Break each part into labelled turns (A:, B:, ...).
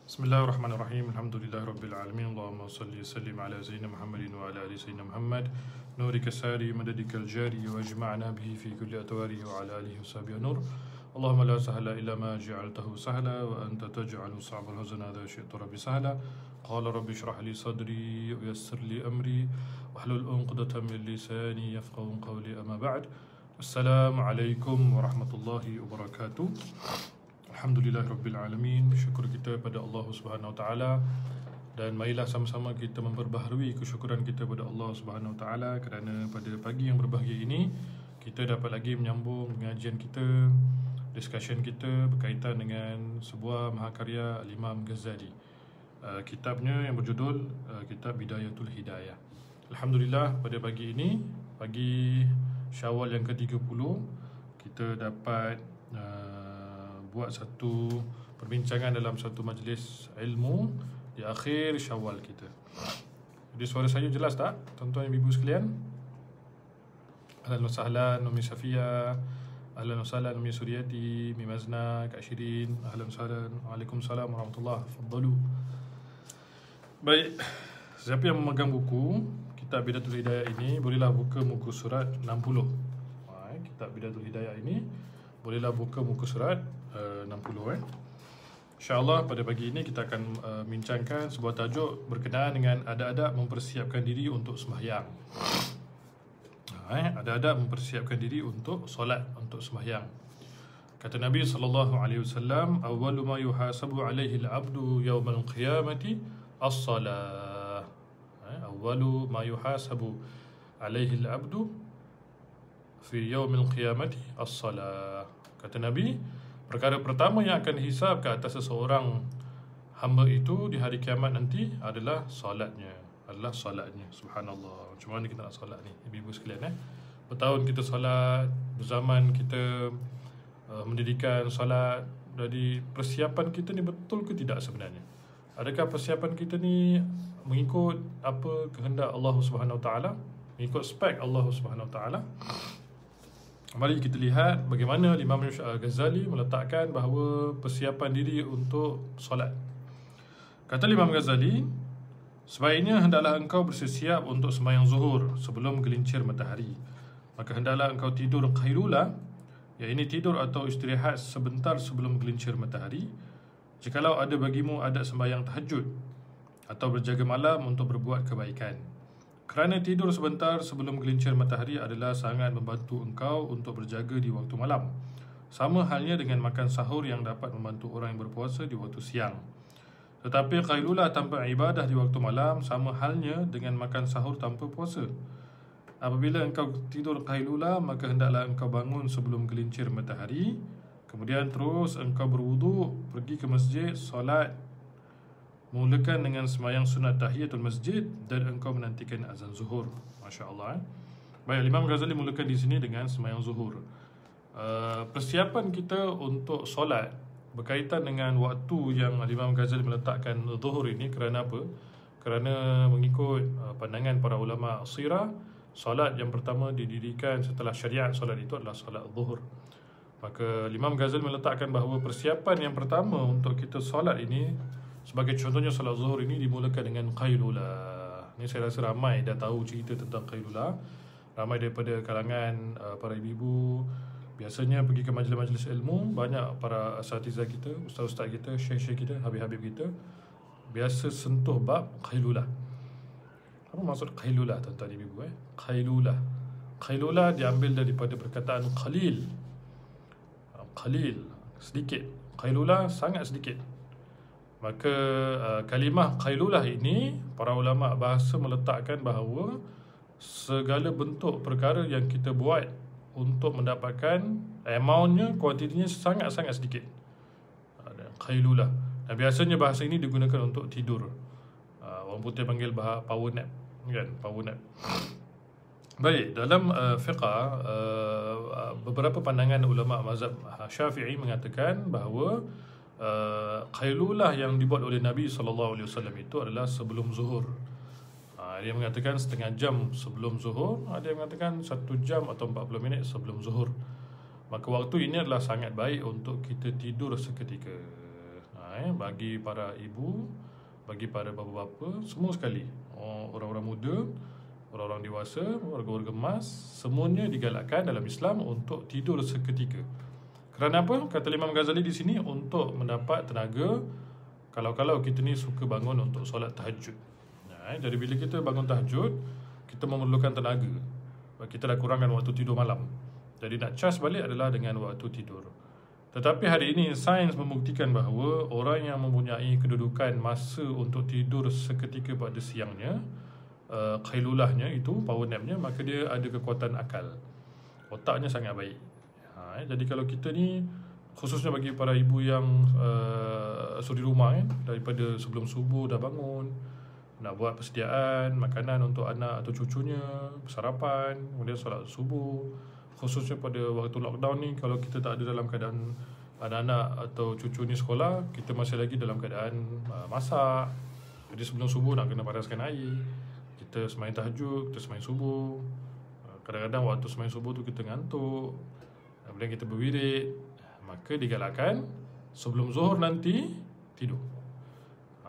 A: Bismillahirrahmanirrahim. Alhamdulillahirabbil alamin. Allahumma salli wa sallim ala sayyidina Muhammadin wa ala ali sayyidina Muhammad. Nurika sari madadikal jari wa ajma'na bihi fi kulli atwari wa ala alihi wa sahbihi nur. Allahumma la sahla illa ma ja'altahu sahla wa anta taj'alu sa'bal hazana idha syi'ta rabbi sahla. Qala rabbi shrah li sadri wa yassir li amri wahlul 'uqdatam min lisani yafqahu qawli, amma ba'd. Assalamualaikum warahmatullahi wabarakatuh. Alhamdulillahirabbil alamin. Syukur kita pada Allah Subhanahu wa taala, dan marilah sama-sama kita memperbaharui kesyukuran kita pada Allah Subhanahu wa taala kerana pada pagi yang berbahagia ini kita dapat lagi menyambung pengajian kita, discussion kita berkaitan dengan sebuah mahakarya Al-Imam Ghazali. Kitabnya yang berjudul Kitab Bidayatul Hidayah. Alhamdulillah, pada pagi ini, pagi Syawal yang ke-30, kita dapat buat satu perbincangan dalam satu majlis ilmu di akhir Syawal kita. Jadi suara saya jelas tak, tuan-tuan dan ibu sekalian? Ahlan wa sahlan Umi Safia, ahlan wa sahlan Umi Suryati, Umi Mazna, Kak Shirin, ahlan wa sahlan. Waalaikumsalam warahmatullahi wabarakatuh. Baik, siapa yang memegang buku Kitab Bidayatul Hidayah ini, bolehlah buka muka surat 60. Kitab Bidayatul Hidayah ini bolehlah buka muka surat 60. InsyaAllah pada pagi ini kita akan bincangkan sebuah tajuk berkenaan dengan adab-adab mempersiapkan diri untuk sembahyang. Adab-adab mempersiapkan diri untuk solat, untuk sembahyang. Kata Nabi SAW, awwalu ma yuhasabu alaihi al-abdu yawmal qiyamati as-salah. Awwalu ma yuhasabu alaihi al-abdu fi yawmil qiyamati as-salah. Kata Nabi, perkara pertama yang akan dihisab ke atas seseorang hamba itu di hari kiamat nanti adalah solatnya. Subhanallah. Macam mana kita nak solat ni, ibu-ibu sekalian? Bertahun kita solat, berzaman kita mendirikan solat. Jadi persiapan kita ni betul ke tidak sebenarnya? Adakah persiapan kita ni mengikut apa kehendak Allah Subhanahu Wa Taala, mengikut spek Allah Subhanahu Wa Taala? Mari kita lihat bagaimana Imam Ghazali meletakkan bahawa persiapan diri untuk solat. Kata Imam Ghazali, sebaiknya hendaklah engkau bersiap untuk sembahyang zuhur sebelum gelincir matahari. Maka hendaklah engkau tidur qailula, iaitu tidur atau istirahat sebentar sebelum gelincir matahari, jikalau ada bagimu adat sembahyang tahajud atau berjaga malam untuk berbuat kebaikan. Kerana tidur sebentar sebelum gelincir matahari adalah sangat membantu engkau untuk berjaga di waktu malam. Sama halnya dengan makan sahur yang dapat membantu orang yang berpuasa di waktu siang. Tetapi qailulah tanpa ibadah di waktu malam sama halnya dengan makan sahur tanpa puasa. Apabila engkau tidur qailulah, maka hendaklah engkau bangun sebelum gelincir matahari. Kemudian terus engkau berwuduk, pergi ke masjid, solat, mulakan dengan sembahyang sunat tahiyatul masjid, dan engkau menantikan azan zuhur. Masya Allah. Baik, Imam Ghazali mulakan di sini dengan sembahyang zuhur. Persiapan kita untuk solat berkaitan dengan waktu yang Imam Ghazali meletakkan zuhur ini kerana apa? Kerana mengikut pandangan para ulama sirah, solat yang pertama didirikan setelah syariat solat itu adalah solat zuhur. Maka Imam Ghazali meletakkan bahawa persiapan yang pertama untuk kita solat ini, sebagai contohnya solat zuhur ini, dimulakan dengan qailulah. Ini saya rasa ramai dah tahu cerita tentang qailulah. Ramai daripada kalangan para ibu-ibu biasanya pergi ke majlis-majlis ilmu, banyak para asatizah kita, ustaz-ustaz kita, syekh-syekh kita, habib-habib kita biasa sentuh bab qailulah. Apa maksud qailulah, tuan-tuan ibu-ibu? Qailulah diambil daripada perkataan qalil. Qalil, sedikit. Qailulah sangat sedikit. Maka kalimah qailulah ini, para ulama bahasa meletakkan bahawa segala bentuk perkara yang kita buat untuk mendapatkan amountnya, kuantitinya sangat-sangat sedikit. Qailulah. Dan biasanya bahasa ini digunakan untuk tidur. Orang putih panggil power nap, kan? Power nap. Baik, dalam fiqh, beberapa pandangan ulama mazhab Syafi'i mengatakan bahawa qailulah yang dibuat oleh Nabi SAW itu adalah sebelum zuhur. Ada yang mengatakan setengah jam sebelum zuhur, ada yang mengatakan 1 jam atau 40 minit sebelum zuhur. Maka waktu ini adalah sangat baik untuk kita tidur seketika. Bagi para ibu, bagi para bapa-bapa, semua sekali, orang-orang muda, orang-orang dewasa, warga-warga emas, semuanya digalakkan dalam Islam untuk tidur seketika. Kerana apa? Kata Imam Ghazali di sini, untuk mendapat tenaga kalau kita ni suka bangun untuk solat tahajud. Jadi bila kita bangun tahajud, kita memerlukan tenaga. Kita dah kurangkan waktu tidur malam. Jadi nak charge balik adalah dengan waktu tidur. Tetapi hari ini sains membuktikan bahawa orang yang mempunyai kedudukan masa untuk tidur seketika pada siangnya, qailulahnya itu, power napnya, maka dia ada kekuatan akal. Otaknya sangat baik. Jadi kalau kita ni, khususnya bagi para ibu yang suri rumah daripada sebelum subuh dah bangun, nak buat persediaan makanan untuk anak atau cucunya, sarapan, kemudian solat subuh. Khususnya pada waktu lockdown ni, kalau kita tak ada dalam keadaan anak-anak atau cucu ni sekolah, kita masih lagi dalam keadaan masak. Jadi sebelum subuh nak kena panaskan air, kita sembang tahajud, kita sembang subuh. Kadang-kadang waktu sembang subuh tu kita ngantuk, kemudian kita berwirid. Maka digalakkan sebelum zuhur nanti tidur.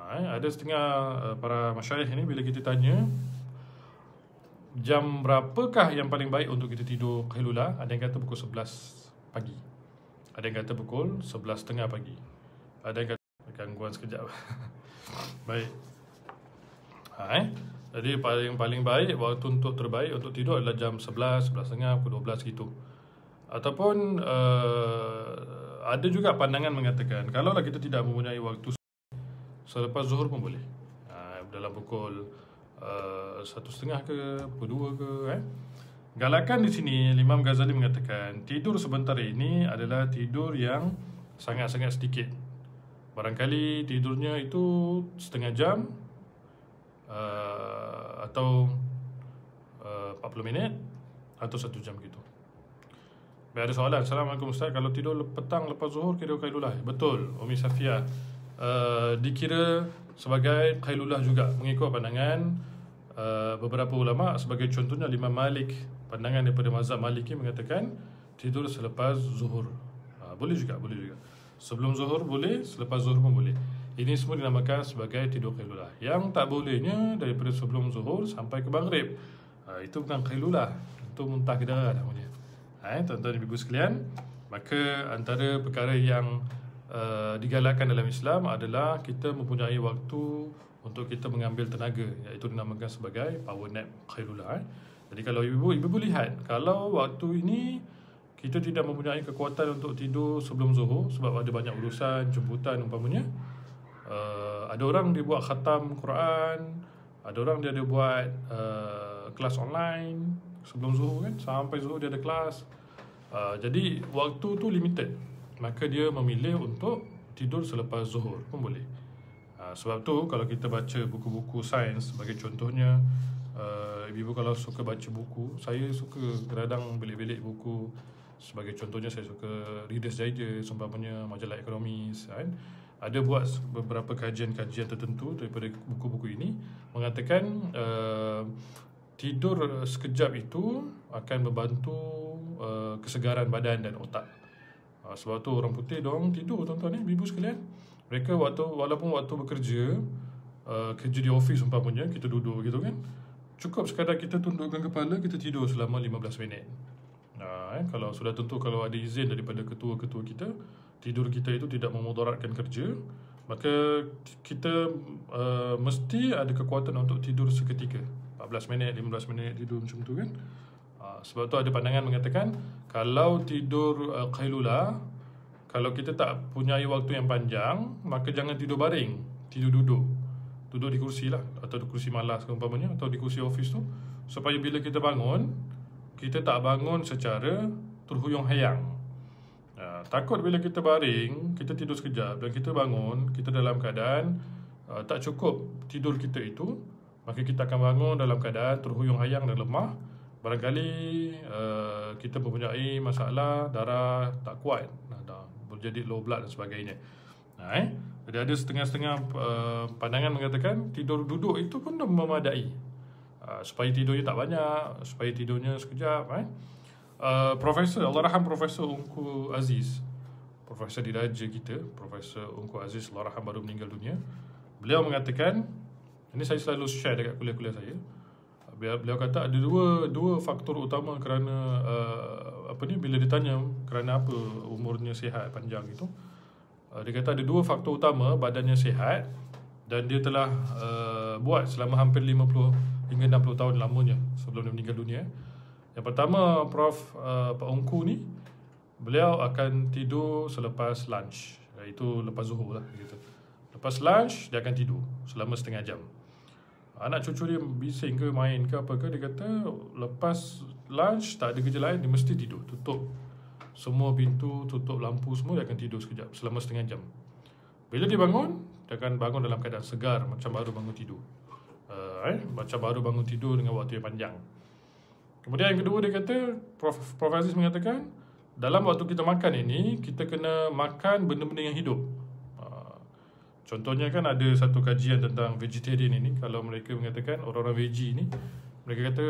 A: Ada setengah para masyayikh ni, bila kita tanya jam berapakah yang paling baik untuk kita tidur qailulah, ada yang kata pukul 11 pagi, ada yang kata pukul 11.30 pagi, ada yang kata gangguan sekejap. Baik. Jadi paling baik, waktu untuk terbaik untuk tidur adalah jam 11, 11.30, pukul 12 gitu. Ataupun ada juga pandangan mengatakan kalaulah kita tidak mempunyai waktu, selepas zuhur pun boleh, dalam pukul 1.30 ke, pukul 2 ke. Galakan di sini Imam Ghazali mengatakan tidur sebentar ini adalah tidur yang sangat-sangat sedikit. Barangkali tidurnya itu setengah jam, atau 40 minit, atau 1 jam gitu. Ada soalan, Assalamualaikum Ustaz, kalau tidur petang lepas zuhur kira qailulah? Betul, Umi Safia, dikira sebagai qailulah juga, mengikut pandangan beberapa ulama. Sebagai contohnya Imam Malik, pandangan daripada mazhab Maliki mengatakan tidur selepas zuhur. Boleh juga. Sebelum zuhur boleh, selepas zuhur pun boleh. Ini semua dinamakan sebagai tidur qailulah. Yang tak bolehnya daripada sebelum zuhur sampai ke maghrib. Itu bukan qailulah, itu muntah ke darah namanya. Tuan-tuan dan ibu sekalian, maka antara perkara yang digalakkan dalam Islam adalah kita mempunyai waktu untuk kita mengambil tenaga, iaitu dinamakan sebagai power nap qailulah. Jadi kalau ibu lihat, kalau waktu ini kita tidak mempunyai kekuatan untuk tidur sebelum zuhur sebab ada banyak urusan, jemputan umpamanya, ada orang dia buat khatam Quran, ada orang dia ada buat kelas online sebelum zuhur kan, sampai zuhur dia ada kelas. Jadi waktu tu limited, maka dia memilih untuk tidur selepas zuhur pun boleh. Sebab tu kalau kita baca buku-buku sains, sebagai contohnya, ibu kalau suka baca buku, saya suka kadang belik-belik buku. Sebagai contohnya saya suka Reader's Digest, umpamanya majalah ekonomis kan. Ada buat beberapa kajian-kajian tertentu daripada buku-buku ini, mengatakan tidur sekejap itu akan membantu kesegaran badan dan otak. Sebab tu orang putih dorang tidur, tuan-tuan ibu sekalian. Mereka walaupun waktu bekerja, kerja di office umpamanya, kita duduk gitu kan, cukup sekadar kita tundukkan kepala, kita tidur selama 15 minit. Kalau sudah tentu, kalau ada izin daripada ketua-ketua kita, tidur kita itu tidak memudaratkan kerja, maka kita mesti ada kekuatan untuk tidur seketika, 14 minit, 15 minit tidur macam tu kan. Sebab tu ada pandangan mengatakan kalau tidur qailulah, kalau kita tak punyai waktu yang panjang, maka jangan tidur baring, tidur duduk di kursi lah, atau di kursi malas umpamanya, atau di kursi office tu, supaya bila kita bangun, kita tak bangun secara terhuyung hayang. Takut bila kita baring, kita tidur sekejap dan kita bangun, kita dalam keadaan tak cukup tidur kita itu, maka kita akan bangun dalam keadaan terhuyung hayang dan lemah. Barangkali kita mempunyai masalah darah tak kuat, jadi low blood dan sebagainya. Jadi ada setengah-setengah pandangan mengatakan tidur duduk itu pun dah memadai, supaya tidurnya tak banyak, supaya tidurnya sekejap. Profesor, Allah raham Profesor Ungku Aziz, Profesor diraja kita, Profesor Ungku Aziz Allahyarham, baru meninggal dunia. Beliau mengatakan, ini saya selalu share dekat kuliah-kuliah saya. Beliau kata ada dua faktor utama kerana bila ditanya kerana apa umurnya sihat panjang itu, dia kata ada dua faktor utama: badannya sihat, dan dia telah buat selama hampir 50 hingga 60 tahun lamanya sebelum dia meninggal dunia. Yang pertama, Pak Ungku ni, beliau akan tidur selepas lunch, iaitu lepas zuhur lah gitu. Lepas lunch dia akan tidur selama setengah jam. Anak cucu dia bising ke main ke apa ke, dia kata lepas lunch tak ada kerja lain, dia mesti tidur. Tutup semua pintu, tutup lampu semua, dia akan tidur sekejap selama setengah jam. Bila dia bangun, dia akan bangun dalam keadaan segar, macam baru bangun tidur. Macam baru bangun tidur dengan waktu yang panjang. Kemudian yang kedua, dia kata, Prof Aziz mengatakan, dalam waktu kita makan ini, kita kena makan benda-benda yang hidup. Contohnya kan ada satu kajian tentang vegetarian ini. Kalau mereka mengatakan, orang-orang veggie ni, mereka kata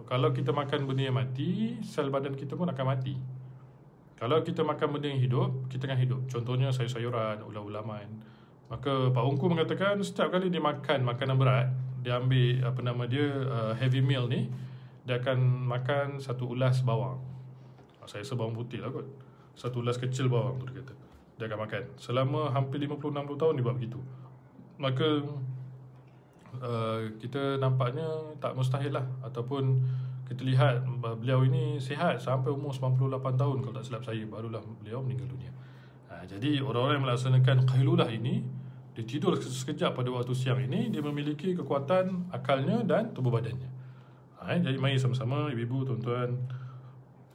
A: kalau kita makan benda yang mati, sel badan kita pun akan mati. Kalau kita makan benda yang hidup, kita akan hidup. Contohnya sayur-sayuran, ulam-ulaman. Maka Pak Ungku mengatakan setiap kali dia makan makanan berat, dia ambil heavy meal ni, dia akan makan satu ulas bawang. Saya rasa bawang putih lah kot. Satu ulas kecil bawang tu dia kata dia akan makan. Selama hampir 50-60 tahun dia buat begitu. Maka kita nampaknya tak mustahil lah. Ataupun kita lihat beliau ini sihat sampai umur 98 tahun kalau tak silap saya, barulah beliau meninggal dunia. Jadi orang-orang yang melaksanakan qailulah ini, dia tidur sekejap pada waktu siang ini, dia memiliki kekuatan akalnya dan tubuh badannya. Jadi mari sama-sama ibu-ibu, tuan-tuan,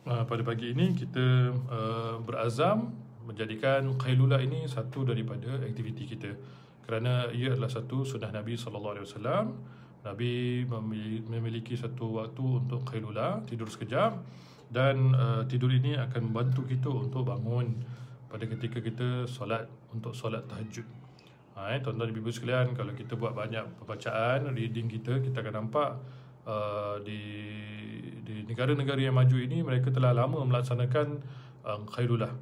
A: pada pagi ini kita berazam menjadikan qailulah ini satu daripada aktiviti kita, kerana ia adalah satu sunnah Nabi SAW. Nabi memiliki satu waktu untuk qailulah, tidur sekejap, dan tidur ini akan membantu kita untuk bangun pada ketika kita untuk solat tahajud. Tuan-tuan ibu-ibu sekalian, kalau kita buat banyak pembacaan, reading kita akan nampak di negara-negara yang maju ini, mereka telah lama melaksanakan qailulah.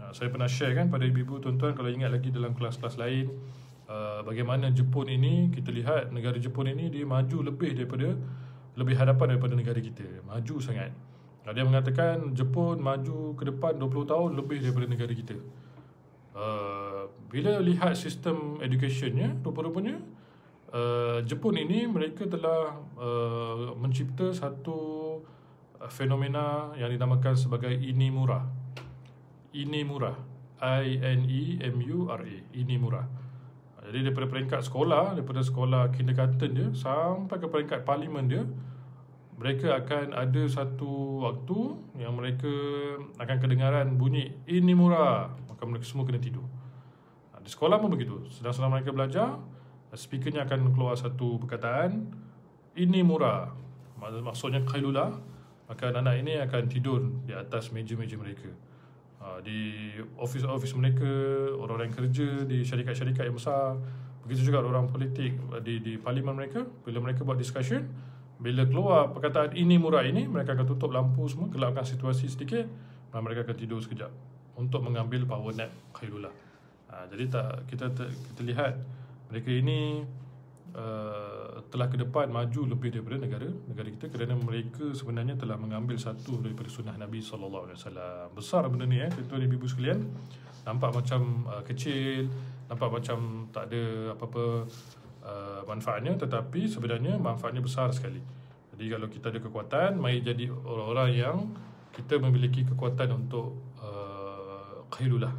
A: Saya pernah share kan pada ibu-ibu, tuan-tuan, kalau ingat lagi dalam kelas-kelas lain, bagaimana Jepun ini, kita lihat negara Jepun ini dia maju lebih hadapan daripada negara kita. Maju sangat. Dia mengatakan Jepun maju ke depan 20 tahun lebih daripada negara kita. Bila lihat sistem educationnya, rupa-rupanya Jepun ini mereka telah mencipta satu fenomena yang dinamakan sebagai Inemura. Inemura, I-N-E-M-U-R-A, Inemura. Jadi daripada peringkat sekolah, daripada sekolah kindergarten dia sampai ke peringkat parlimen dia, mereka akan ada satu waktu yang mereka akan kedengaran bunyi Inemura, maka mereka semua kena tidur. Di sekolah pun begitu. Sedang-sedang mereka belajar, speakernya akan keluar satu perkataan Inemura, maksudnya qailulah, maka anak-anak ini akan tidur di atas meja-meja mereka. Di office mereka, orang-orang yang kerja di syarikat-syarikat yang besar, begitu juga orang politik di parlimen mereka, bila mereka buat discussion, bila keluar perkataan Inemura ini, mereka akan tutup lampu semua, gelapkan situasi sedikit, dan mereka akan tidur sekejap untuk mengambil power nap qailulah. Jadi kita lihat mereka ini telah ke depan maju lebih daripada negara kita, kerana mereka sebenarnya telah mengambil satu daripada sunnah Nabi SAW. Besar benda ni, tuan-tuan ibu-ibu sekalian. Nampak macam kecil, nampak macam tak ada apa-apa manfaatnya, tetapi sebenarnya manfaatnya besar sekali. Jadi kalau kita ada kekuatan, mari jadi orang-orang yang kita memiliki kekuatan untuk qailulah.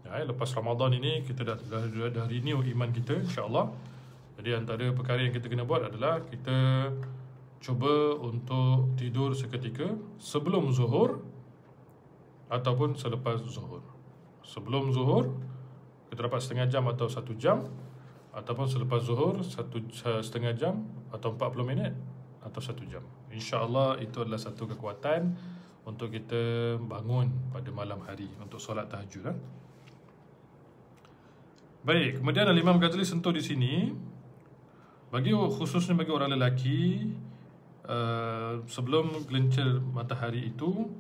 A: Lepas Ramadan ini kita dah renew iman kita, insya-Allah. Jadi antara perkara yang kita kena buat adalah kita cuba untuk tidur seketika sebelum zuhur ataupun selepas zuhur. Sebelum zuhur kita dapat setengah jam atau 1 jam, ataupun selepas zuhur setengah jam atau 40 minit atau 1 jam. InsyaAllah itu adalah satu kekuatan untuk kita bangun pada malam hari untuk solat tahajud. Baik, kemudian Al-Imam Ghazali sentuh di sini, khususnya bagi orang lelaki, sebelum gelincir matahari itu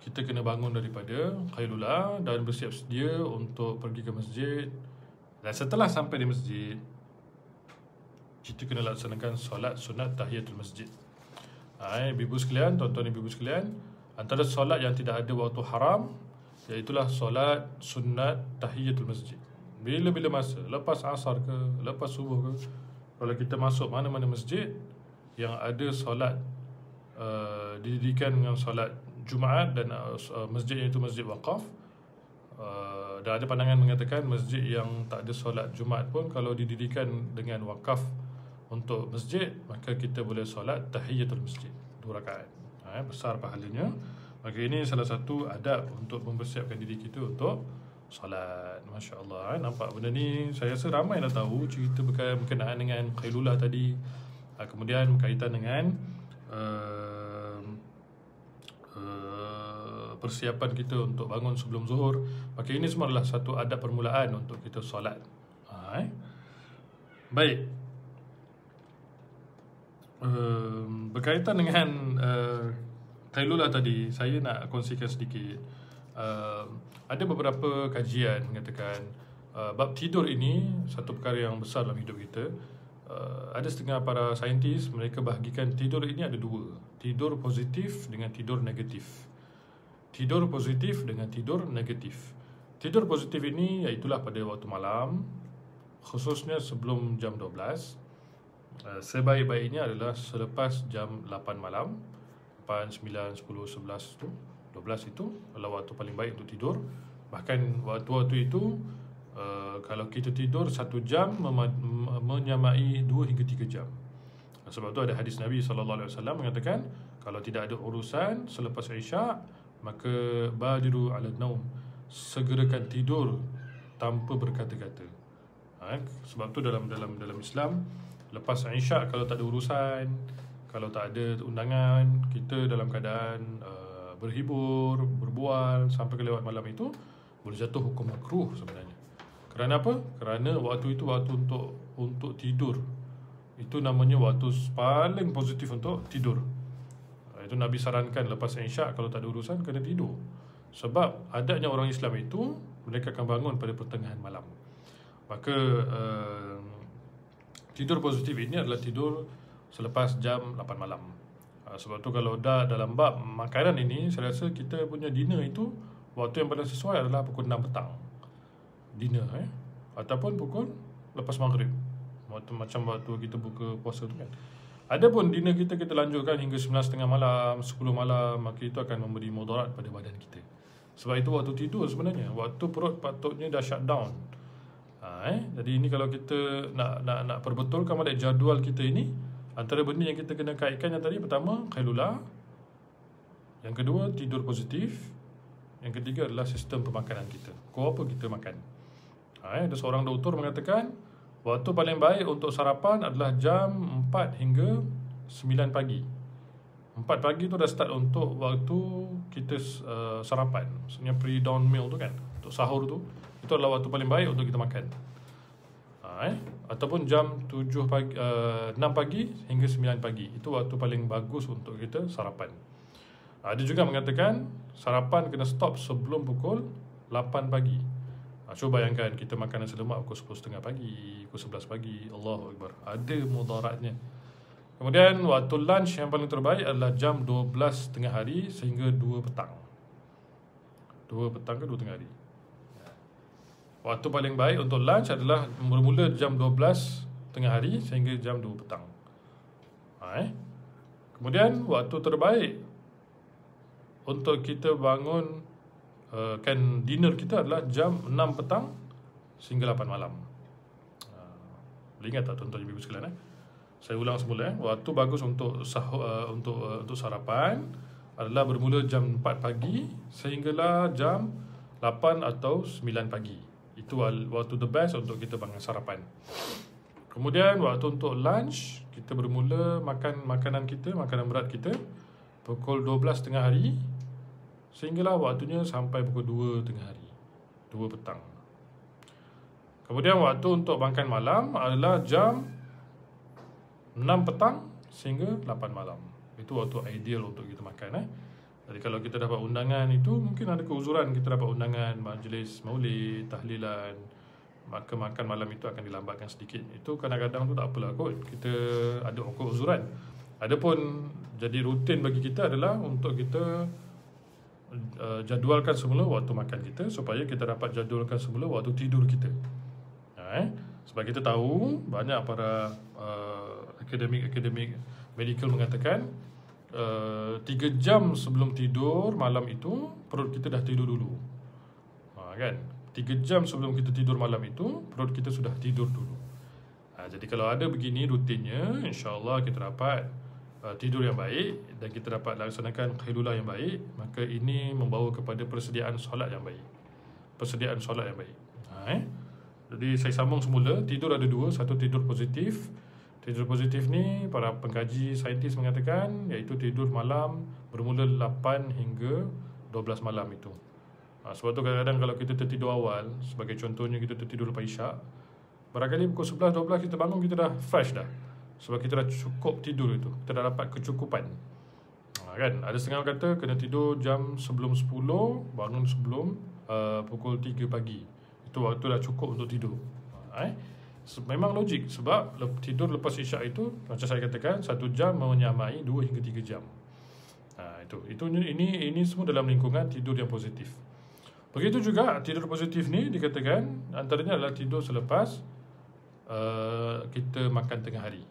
A: kita kena bangun daripada Qailula dan bersiap sedia untuk pergi ke masjid. Dan setelah sampai di masjid, kita kena laksanakan solat sunat tahiyatul masjid. Ibu sekalian, tuan-tuan ibu sekalian, antara solat yang tidak ada waktu haram iaitulah solat sunat tahiyatul masjid. Bila-bila masa, lepas asar ke, lepas subuh ke, kalau kita masuk mana-mana masjid yang ada solat didirikan dengan solat Jumaat dan masjid itu masjid waqaf, dan ada pandangan mengatakan masjid yang tak ada solat Jumaat pun kalau didirikan dengan wakaf untuk masjid, maka kita boleh solat tahiyatul masjid 2 rakaat. Besar pahalanya. Maka ini salah satu adab untuk mempersiapkan diri kita untuk solat. Masya Allah, nampak benda ni, saya rasa ramai dah tahu cerita berkenaan dengan Qailula tadi. Kemudian berkaitan dengan persiapan kita untuk bangun sebelum zuhur. Maka ini semua adalah satu adab permulaan untuk kita solat. Baik. Berkaitan dengan Qailula tadi, saya nak kongsikan sedikit. Ada beberapa kajian mengatakan bab tidur ini satu perkara yang besar dalam hidup kita. Ada setengah para saintis, mereka bahagikan tidur ini ada 2, tidur positif dengan tidur negatif. Tidur positif dengan tidur negatif. Tidur positif ini iaitulah pada waktu malam, khususnya sebelum jam 12. Sebaik-baiknya adalah selepas jam 8 malam, 8, 9, 10, 11 tu, 12 itu adalah waktu paling baik untuk tidur. Bahkan waktu-waktu itu kalau kita tidur 1 jam menyamai 2 hingga 3 jam. Sebab tu ada hadis Nabi SAW mengatakan, kalau tidak ada urusan selepas Isyak, maka badiru ala naum, segerakan tidur tanpa berkata-kata. Sebab tu dalam Islam, lepas Isyak kalau tak ada urusan, kalau tak ada undangan, kita dalam keadaan berhibur, berbual sampai ke lewat malam itu, boleh jatuh hukum makruh sebenarnya. Kerana apa? Kerana waktu itu waktu untuk tidur. Itu namanya waktu paling positif untuk tidur. Itu Nabi sarankan lepas Isyak kalau tak ada urusan kena tidur. Sebab adanya orang Islam itu, mereka akan bangun pada pertengahan malam. Maka tidur positif ini adalah tidur selepas jam 8 malam. Sebab tu kalau dah dalam bab makanan ini, saya rasa kita punya dinner itu waktu yang paling sesuai adalah pukul 6 petang. Dinner ataupun pukul lepas maghrib. Macam waktu kita buka puasa tu kan. Adapun dinner kita lanjutkan hingga 9.30 malam, 10 malam, maka itu akan memberi mudarat pada badan kita. Sebab itu waktu tidur sebenarnya, waktu perut patutnya dah shut down. Jadi ini kalau kita nak perbetulkan balik jadual kita ini, antara benda yang kita kena kaitkan yang tadi, pertama Qailula, yang kedua tidur positif, yang ketiga adalah sistem pemakanan kita. Apa kita makan. Ada seorang doktor mengatakan waktu paling baik untuk sarapan adalah jam 4 hingga 9 pagi. 4 pagi tu dah start untuk waktu kita sarapan. Maksudnya pre-dawn meal tu kan, untuk sahur tu, itu adalah waktu paling baik untuk kita makan. Ataupun jam 6 pagi hingga 9 pagi, itu waktu paling bagus untuk kita sarapan. Ada juga mengatakan sarapan kena stop sebelum pukul 8 pagi. Cuba bayangkan kita makan nasi lemak pukul 10.30 pagi, pukul 11 pagi. Allahu Akbar, ada mudaratnya. Kemudian waktu lunch yang paling terbaik adalah jam 12 tengah hari sehingga 2 petang. 2 petang ke 2 tengah hari. Waktu paling baik untuk lunch adalah bermula jam 12 tengah hari sehingga jam 2 petang. Kemudian waktu terbaik untuk kita bangun dinner kita adalah jam 6 petang sehingga 8 malam. Boleh ingat tak tuan-tuan ibu sekalian? Saya ulang semula. Waktu bagus untuk untuk sarapan adalah bermula jam 4 pagi sehinggalah jam 8 atau 9 pagi. Itu waktu the best untuk kita bangun sarapan. Kemudian waktu untuk lunch, kita bermula makan makanan berat kita pukul 12 tengah hari sehinggalah waktunya sampai pukul 2 tengah hari, 2 petang. Kemudian waktu untuk makan malam adalah jam 6 petang sehingga 8 malam. Itu waktu ideal untuk kita makan. Jadi kalau kita dapat undangan itu, mungkin ada keuzuran kita dapat undangan majlis maulid, tahlilan, maka makan malam itu akan dilambatkan sedikit. Itu kadang-kadang tu tak apalah kot, kita ada keuzuran. Adapun jadi rutin bagi kita adalah untuk kita jadualkan semula waktu makan kita, supaya kita dapat jadualkan semula waktu tidur kita. Sebab kita tahu banyak para akademik medical mengatakan 3 jam sebelum tidur malam itu perut kita dah tidur dulu. Kan? 3 jam sebelum kita tidur malam itu perut kita sudah tidur dulu. Jadi kalau ada begini rutinnya, insya-Allah kita dapat tidur yang baik dan kita dapat laksanakan qailulah yang baik, maka ini membawa kepada persediaan solat yang baik. Persediaan solat yang baik. Jadi saya sambung semula, tidur ada dua, satu tidur positif. Tidur positif ni para pengkaji saintis mengatakan iaitu tidur malam bermula 8 hingga 12 malam itu. Sebab tu kadang-kadang kalau kita tertidur awal, sebagai contohnya kita tertidur lepas isyak, barangkali pukul 11-12 kita bangun, kita dah fresh dah. Sebab kita dah cukup tidur itu, kita dah dapat kecukupan. Kan? Ada setengah kata kena tidur jam sebelum 10, bangun sebelum pukul 3 pagi. Itu waktu dah cukup untuk tidur. Memang logik, sebab tidur lepas isyak itu macam saya katakan 1 jam menyamai 2 hingga 3 jam. Ini semua dalam lingkungan tidur yang positif. Begitu juga tidur positif ni dikatakan antaranya adalah tidur selepas kita makan tengah hari.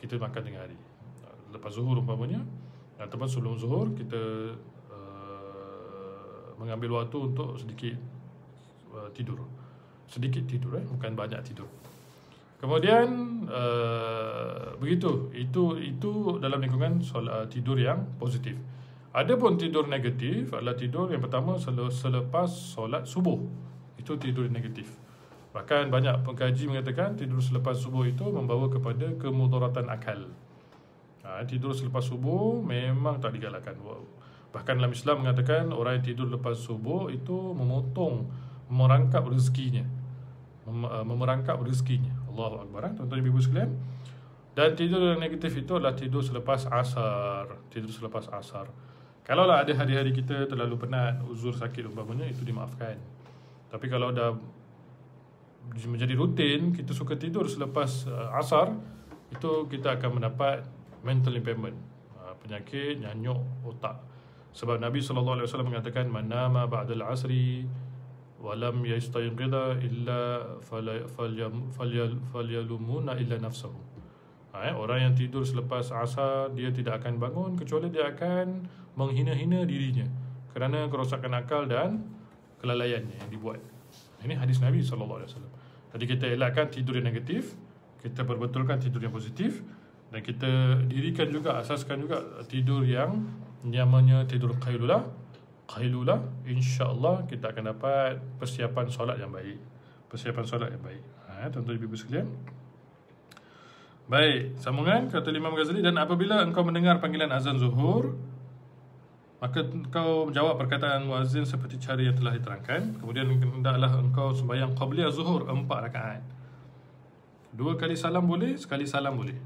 A: Kita makan tengah hari, lepas zuhur umpamanya, ataupun sebelum zuhur kita mengambil waktu untuk sedikit tidur. Sedikit tidur, bukan banyak tidur. Kemudian begitu, itu dalam lingkungan tidur yang positif. Adapun tidur negatif adalah tidur yang pertama selepas solat subuh. Itu tidur negatif. Bahkan banyak pengkaji mengatakan tidur selepas subuh itu membawa kepada kemudaratan akal. Tidur selepas subuh memang tak digalakkan. Bahkan dalam Islam mengatakan orang yang tidur lepas subuh itu merangkap rezekinya. Memerangkap rezekinya. Allahu Akbar, tuan-tuan ibu sekalian. Dan tidur yang negatif itu adalah tidur selepas asar. Tidur selepas asar. Kalaulah ada hari-hari kita terlalu penat, uzur sakit umpamanya, itu dimaafkan. Tapi kalau dah menjadi rutin, kita suka tidur selepas asar, itu kita akan mendapat mental impairment, penyakit nyanyuk otak. Sebab Nabi SAW mengatakan man nama ba'dal asri walam yastayqidha illa falyalumuna illa nafsahu. Orang yang tidur selepas asar, dia tidak akan bangun kecuali dia akan menghina-hina dirinya kerana kerosakan akal dan kelalaiannya yang dibuat. Ini hadis Nabi SAW. Jadi kita elakkan tidur yang negatif, kita perbetulkan tidur yang positif, dan kita dirikan juga, asaskan juga tidur yang namanya tidur qailulah. Qailulah, insya-Allah kita akan dapat persiapan solat yang baik. Persiapan solat yang baik. Tuan-tuan ibu sekalian. Baik, sambungan kata Imam Ghazali, dan apabila engkau mendengar panggilan azan zuhur, maka engkau menjawab perkataan muazzin seperti cara yang telah diterangkan. Kemudian hendaklah engkau sembahyang qabliyah zuhur 4 rakaat. 2 kali salam boleh, sekali salam boleh.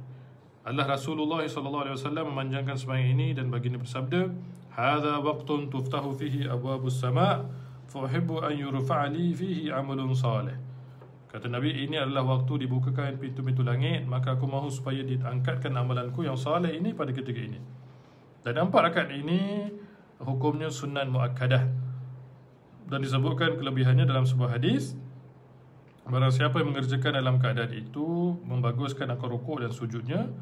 A: Allah Rasulullah SAW memanjangkan sembahyang ini dan baginda bersabda, "Hadza waqtun tuftahu fihi abwabus sama', fa uhibbu an yurfa'a li fihi 'amalun salih." Kata Nabi, ini adalah waktu dibukakan pintu-pintu langit, maka aku mahu supaya diangkatkan amalanku yang saleh ini pada ketika ini. Dan 4 rakaat ini hukumnya sunnah muakkadah. Dan disebutkan kelebihannya dalam sebuah hadis, barang siapa yang mengerjakan dalam keadaan itu, membaguskan akal rukuk dan sujudnya,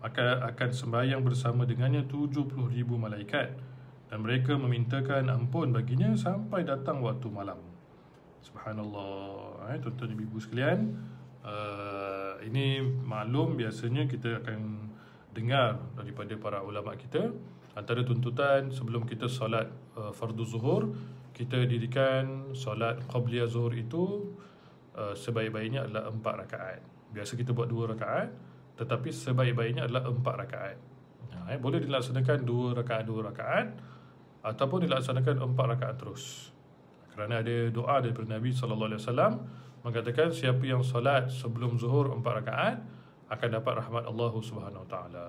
A: maka akan sembahyang bersama dengannya 70,000 malaikat, dan mereka memintakan ampun baginya sampai datang waktu malam. Subhanallah. Tuan-tuan ibu sekalian, ini maklum biasanya kita akan dengar daripada para ulama kita, antara tuntutan sebelum kita solat fardu zuhur, kita dirikan solat qabliyah zuhur itu sebaik-baiknya adalah 4 rakaat. Biasa kita buat 2 rakaat, tetapi sebaik-baiknya adalah 4 rakaat. Boleh dilaksanakan 2 rakaat 2 rakaat, ataupun dilaksanakan 4 rakaat terus. Kerana ada doa daripada Nabi SAW mengatakan, siapa yang solat sebelum zuhur 4 rakaat akan dapat rahmat Allah Subhanahu Wa Taala.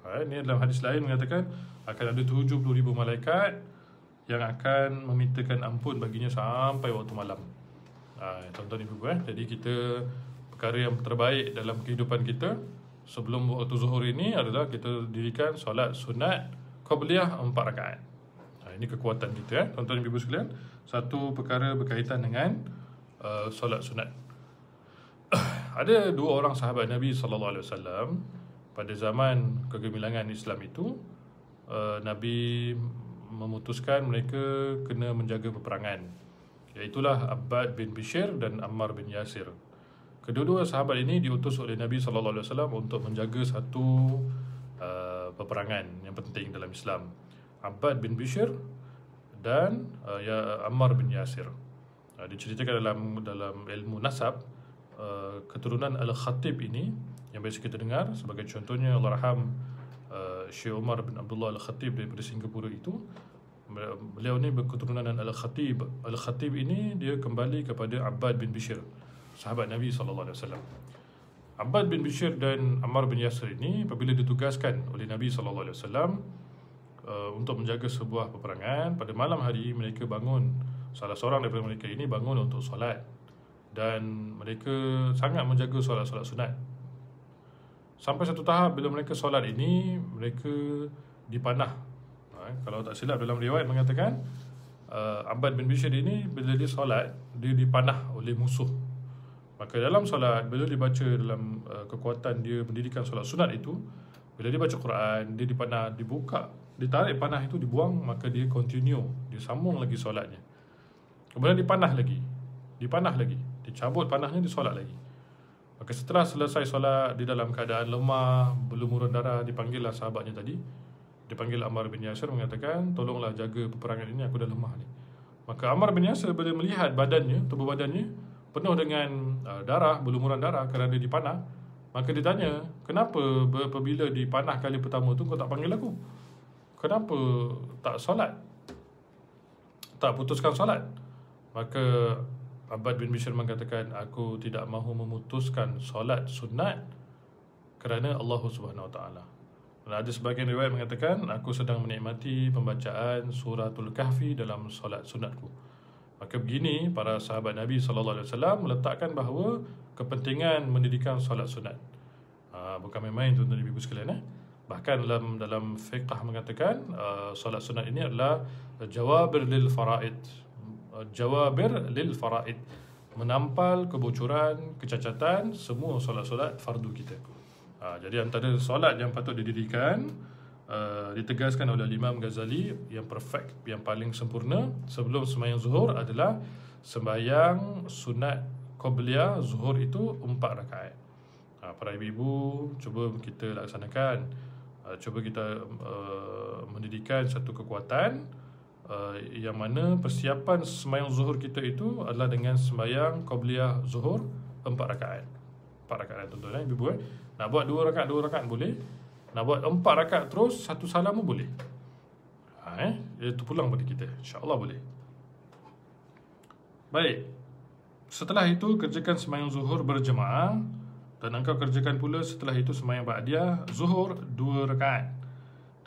A: Ini dalam hadis lain mengatakan akan ada 70,000 malaikat yang akan memintakan ampun baginya sampai waktu malam. Tuan-tuan ibu, jadi kita, perkara yang terbaik dalam kehidupan kita sebelum waktu zuhur ini adalah kita dirikan solat sunat qabliyah 4 rakaat. Ini kekuatan kita, tuan-tuan ibu sekalian. Satu perkara berkaitan dengan solat sunat. Ada 2 orang sahabat Nabi SAW pada zaman kegemilangan Islam itu. Nabi memutuskan mereka kena menjaga peperangan, iaitulah Abbad bin Bishr dan Ammar bin Yasir. Kedua-dua sahabat ini diutus oleh Nabi SAW untuk menjaga satu peperangan yang penting dalam Islam. Abbad bin Bishr dan Ammar bin Yasir. Diceritakan dalam ilmu nasab, keturunan Al-Khatib ini yang biasa kita dengar, sebagai contohnya Allahyarham Syekh Umar bin Abdullah Al-Khatib daripada Singapura itu. Beliau ni berketurunan Al-Khatib. Al-Khatib ini dia kembali kepada Abbad bin Bishr, sahabat Nabi SAW. Abbad bin Bishr dan Ammar bin Yasir ini apabila ditugaskan oleh Nabi SAW untuk menjaga sebuah peperangan, pada malam hari mereka bangun, salah seorang daripada mereka ini bangun untuk solat, dan mereka sangat menjaga solat-solat sunat. Sampai satu tahap bila mereka solat ini, mereka dipanah. Kalau tak silap dalam riwayat mengatakan Abbad bin Bishr ini bila dia solat, dia dipanah oleh musuh. Maka dalam solat, bila dia baca dalam kekuatan dia mendirikan solat sunat itu, bila dia baca Quran, dia dipanah, dibuka, ditarik panah itu, dibuang, maka dia continue, dia sambung lagi solatnya. Kemudian dipanah lagi, dicabut panahnya, dia solat lagi. Maka setelah selesai solat, di dalam keadaan lemah, berlumuran darah, dipanggillah sahabatnya tadi. Dipanggil Ammar bin Yasir, mengatakan, tolonglah jaga peperangan ini, aku dah lemah ni. Maka Ammar bin Yasir bila melihat badannya, tubuh badannya penuh dengan darah, berlumuran darah kerana dia dipanah, maka dia tanya, kenapa apabila dipanah kali pertama tu kau tak panggil aku? Kenapa tak solat? Tak putuskan solat? Maka Abbad bin Bishr mengatakan, aku tidak mahu memutuskan solat sunat kerana Allah Subhanahu Wa Taala. Dan ada sebahagian riwayat mengatakan, aku sedang menikmati pembacaan suratul Kahfi dalam solat sunatku. Maka begini, para sahabat Nabi SAW meletakkan bahawa kepentingan mendirikan solat sunat bukan main-main, tuan-tuan dan ibu sekalian. Bahkan dalam fiqh mengatakan solat sunat ini adalah jawabir lil faraid, menampal kebocoran, kecacatan semua solat-solat fardu kita. Jadi antara solat yang patut didirikan, ditegaskan oleh Imam Ghazali, yang perfect, yang paling sempurna sebelum sembahyang zuhur adalah sembahyang sunat qabliyah zuhur itu 4 rakaat. Para ibu-ibu, cuba kita laksanakan, cuba kita mendirikan satu kekuatan yang mana persiapan sembahyang zuhur kita itu adalah dengan sembahyang qabliyah zuhur 4 rakaat. 4 rakaat, tuan-tuan ibu-ibu. Nak buat 2 rakaat boleh. Nak buat 4 rakaat terus, satu salam pun boleh. Itu pulang pada kita, insya-Allah boleh. Baik. Setelah itu kerjakan sembahyang zuhur berjemaah, dan engkau kerjakan pula setelah itu sembahyang ba'diyah zuhur 2 rakaat.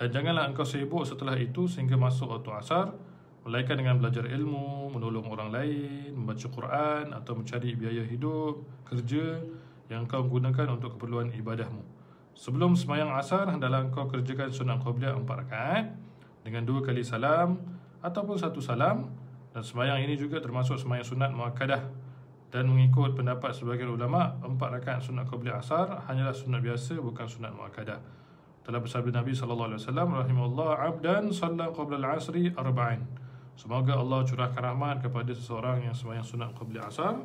A: Dan janganlah engkau sibuk setelah itu sehingga masuk waktu asar, melainkan dengan belajar ilmu, menolong orang lain, membaca Quran, atau mencari biaya hidup, kerja yang engkau gunakan untuk keperluan ibadahmu. Sebelum sembahyang asar, hendaklah engkau kerjakan sunat qabliyah 4 rakaat dengan 2 kali salam ataupun 1 salam. Dan sembahyang ini juga termasuk sembahyang sunat muakkadah. Dan mengikut pendapat sebagian ulama, 4 rakaat sunat qabliyah asar hanyalah sunat biasa, bukan sunat muakkadah. Telah bersabda Nabi SAW, rahimahullah, abdan salla qabla al-asri arba'in. Semoga Allah curahkan rahmat kepada seseorang yang sembahyang sunat qabliyah asar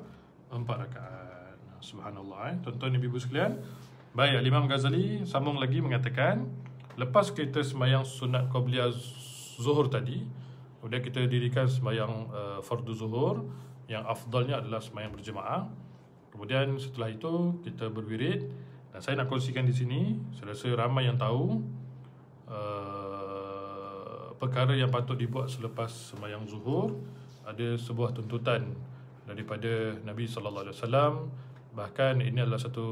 A: 4 rakaat. Subhanallah. Tuan-tuan ibu sekalian, baik, Imam Ghazali sambung lagi mengatakan, lepas kita sembahyang sunat qabliyah zuhur tadi, kemudian kita dirikan sembahyang fardu zuhur, yang afdalnya adalah sembahyang berjemaah. Kemudian setelah itu kita berwirid. Dan saya nak kongsikan di sini, saya rasa ramai yang tahu perkara yang patut dibuat selepas sembahyang zuhur. Ada sebuah tuntutan daripada Nabi SAW. Bahkan ini adalah satu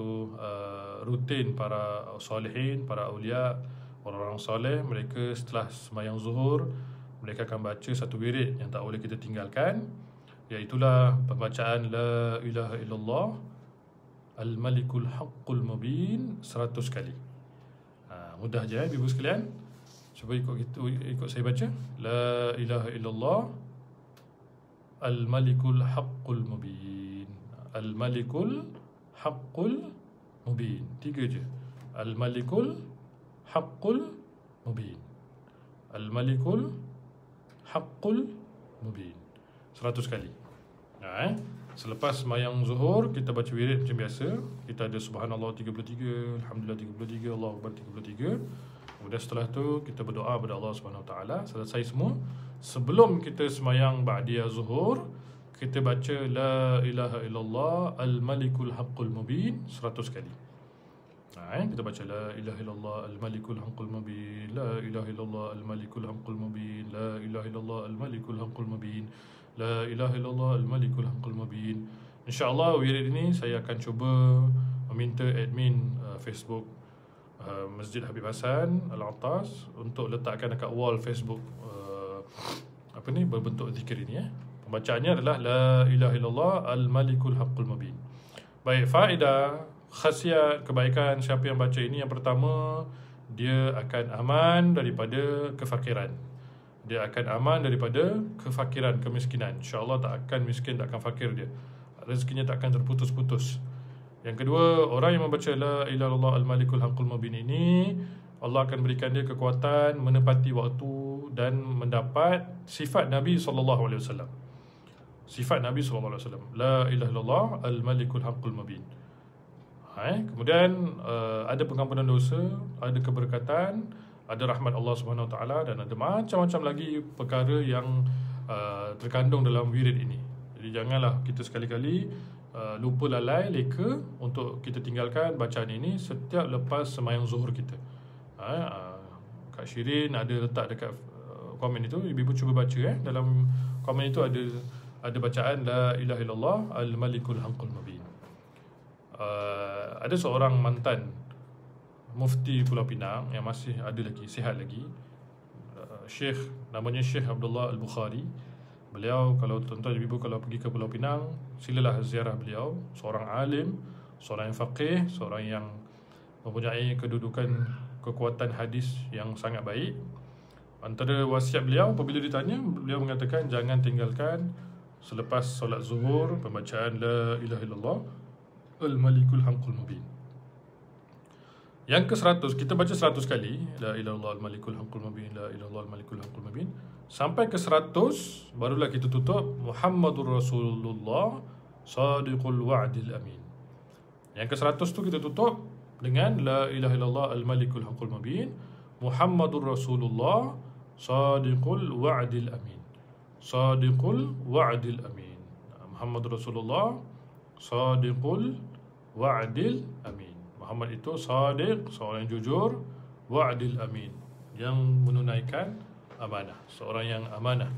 A: rutin para salihin, para awliya Orang-orang soleh, mereka setelah sembahyang zuhur, mereka akan baca satu wirid yang tak boleh kita tinggalkan, iaitulah pembacaan La ilaha illallah Al-Malikul Haqqul Mubin 100 kali. Mudah je ibu sekalian. Cuba ikut saya baca. La ilaha illallah Al-Malikul Haqqul Mubin. Al-Malikul Haqqul Mubin. 3 je. Al-Malikul Haqqul Mubin. Al-Malikul Haqqul Mubin 100 kali. Selepas sembahyang zuhur, kita baca wirid macam biasa. Kita ada subhanallah 33, alhamdulillah 33, Allahu akbar 33. Kemudian setelah tu kita berdoa kepada Allah Subhanahu Wa Taala. Selesai semua. Sebelum kita sembahyang ba'diyah zuhur, kita baca La ilaha illallah Al-Malikul Haqqul Mubin 100 kali. Kita baca La ilaha illallah Al-Malikul Haqqul Mubin, La ilaha illallah Al-Malikul Haqqul Mubin, La ilaha illallah Al-Malikul Haqqul Mubin, La ilaha illallah Al-Malikul Haqqul Mubin. InsyaAllah wirid ini saya akan cuba meminta admin Facebook Masjid Habib Hassan Al-Attas untuk letakkan dekat wall Facebook berbentuk zikir ini. Pembacaannya adalah La ilaha illallah Al-Malikul Haqqul Mubin. Baik, faedah, khasiat, kebaikan siapa yang baca ini. Yang pertama, dia akan aman daripada kefakiran. Dia akan aman daripada kefakiran, kemiskinan. InsyaAllah tak akan miskin, tak akan fakir dia. Rezekinya tak akan terputus-putus. Yang kedua, orang yang membaca La ilaha illallah Al-Malikul Haqqul Mubin ini, Allah akan berikan dia kekuatan menepati waktu dan mendapat sifat Nabi SAW. Sifat Nabi SAW. La ilaha illallah Al-Malikul Haqqul Mubin. Kemudian ada pengampunan dosa, ada keberkatan, ada rahmat Allah Subhanahu Wa Taala, dan ada macam-macam lagi perkara yang terkandung dalam wirid ini. Jadi janganlah kita sekali-kali lupa lalai, leka untuk kita tinggalkan bacaan ini setiap lepas sembahyang zuhur kita. Kak Shirin ada letak dekat komen itu, ibu cuba baca dalam komen itu ada bacaan La ilaha illallah Al-Malikul Haqqul Mubin. Ada seorang mantan Mufti Pulau Pinang yang masih ada lagi, sihat lagi, Syekh, namanya Syekh Abdullah Al-Bukhari. Beliau, kalau tuan-tuan ibu kalau pergi ke Pulau Pinang, silalah ziarah beliau. Seorang alim, seorang yang faqih, seorang yang mempunyai kedudukan kekuatan hadis yang sangat baik. Antara wasiat beliau apabila ditanya, beliau mengatakan jangan tinggalkan selepas solat zuhur pembacaan La ilaha illallah Al-Malikul Haqqul Mubin. Yang ke-100, kita baca 100 kali La ilaha illallah Al-Malikul Haqqul Mubin, La ilaha illallah Al-Malikul Haqqul Mubin. Sampai ke 100, barulah kita tutup Muhammadur Rasulullah Sadiqul Wa'dil Amin. Yang ke-100 tu kita tutup dengan La ilaha illallah Al-Malikul Haqqul Mubin, Muhammadur Rasulullah Sadiqul Wa'dil Amin. Sadiqul Wa'dil Amin. Muhammadur Rasulullah Sadiqul Wa'dil Amin. Muhammad itu sadiq, seorang yang jujur, wa'dil amin, yang menunaikan amanah, seorang yang amanah.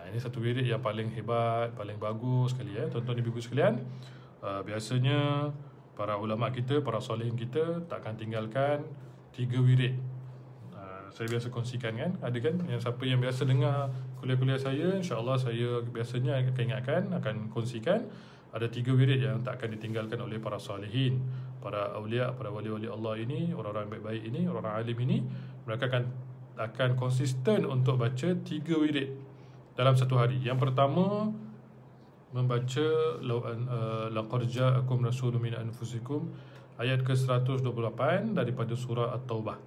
A: Ini satu wirid yang paling hebat, paling bagus sekali tuan-tuan ibu-ibu sekalian. Biasanya para ulama kita, para solehin kita takkan tinggalkan 3 wirid. Saya biasa kongsikan kan, ada kan yang siapa yang biasa dengar kuliah-kuliah saya, insya-Allah saya biasanya akan ingatkan, akan kongsikan ada 3 wirid yang tak akan ditinggalkan oleh para solehin, para awliya, para wali-wali Allah ini, orang-orang baik-baik ini, orang-orang alim ini. Mereka akan konsisten untuk baca 3 wirid dalam satu hari. Yang pertama, membaca laqad ja'akum rasulun min anfusikum, ayat ke-128 daripada surah At-Taubah.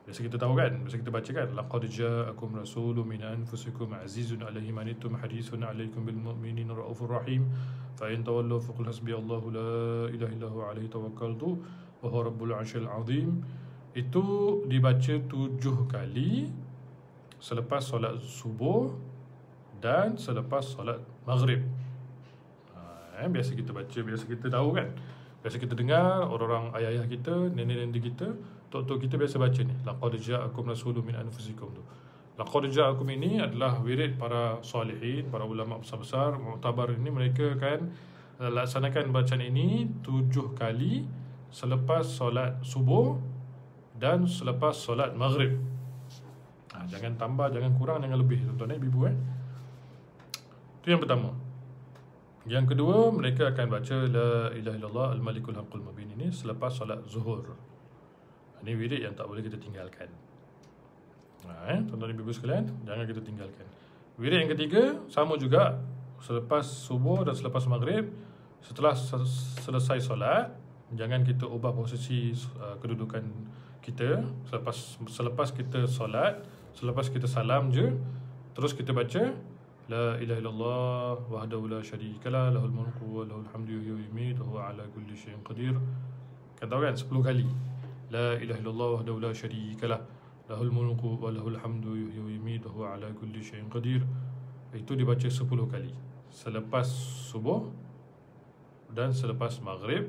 A: Biasa kita tahu kan, biasa kita baca kan, laqad ja'akum rasulun min anfusikum azizun 'alaihi ma anittum harisun 'alaikum bil mu'minina raufur rahim fa in tawallaw faqul hasbiyallahu la ilaha illa huwa 'alaihi tawakkaltu wa huwa rabbul 'arsyil 'azim. Itu dibaca 7 kali selepas solat subuh dan selepas solat maghrib. Biasa kita baca, biasa kita tahu kan, biasa kita dengar orang-orang ayah-ayah kita, nenek-nenek kita, tok-tok kita biasa baca ni, laqad ja'akum rasulun min anfusikum tu. Laqad ja'akum ini adalah wirid para salihin, para ulama besar-besar muktabar ini. Mereka akan laksanakan bacaan ini 7 kali selepas solat subuh dan selepas solat maghrib. Jangan tambah, jangan kurang, jangan lebih, tuan-tuan ibu. Itu yang pertama. Yang kedua, mereka akan baca La ilaha illallah al-malikul haqqul mubin ini selepas solat zuhur. Ini wirid yang tak boleh kita tinggalkan. Tuan-tuan ibu sekalian, jangan kita tinggalkan. Wirid yang ketiga sama juga, selepas subuh dan selepas maghrib. Setelah selesai solat, jangan kita ubah posisi kedudukan kita. Selepas kita solat, selepas kita salam je, terus kita baca La ilaha illallah wahdahu la syarikalah lahul mulku wa lahul hamdu yuhyi wa yumiitu wa huwa ala kulli syai'in qadir. Kan tahu kan 10 kali. La ilaha illallah wahdahu la syarikalah lahul mulku wa lahul hamdu yuhyi wa yumiitu wa huwa ala kulli syai'in qadir. Itu dibaca 10 kali selepas subuh dan selepas maghrib.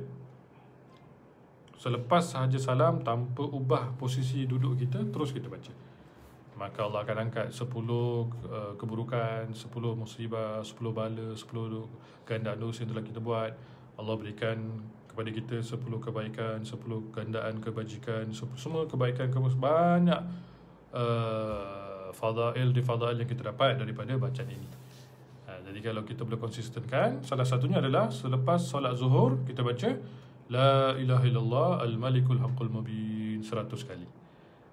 A: Selepas sahaja salam, tanpa ubah posisi duduk kita, terus kita baca. Maka Allah akan angkat 10 keburukan, 10 musibah, 10 bala, 10 gandaan dosa yang telah kita buat. Allah berikan kepada kita 10 kebaikan, 10 gandaan kebajikan, semua kebaikan, banyak fadail yang kita dapat daripada bacaan ini. Jadi kalau kita boleh konsistenkan, salah satunya adalah selepas solat zuhur kita baca La ilaha illallah al-malikul haqqul mubin 100 kali.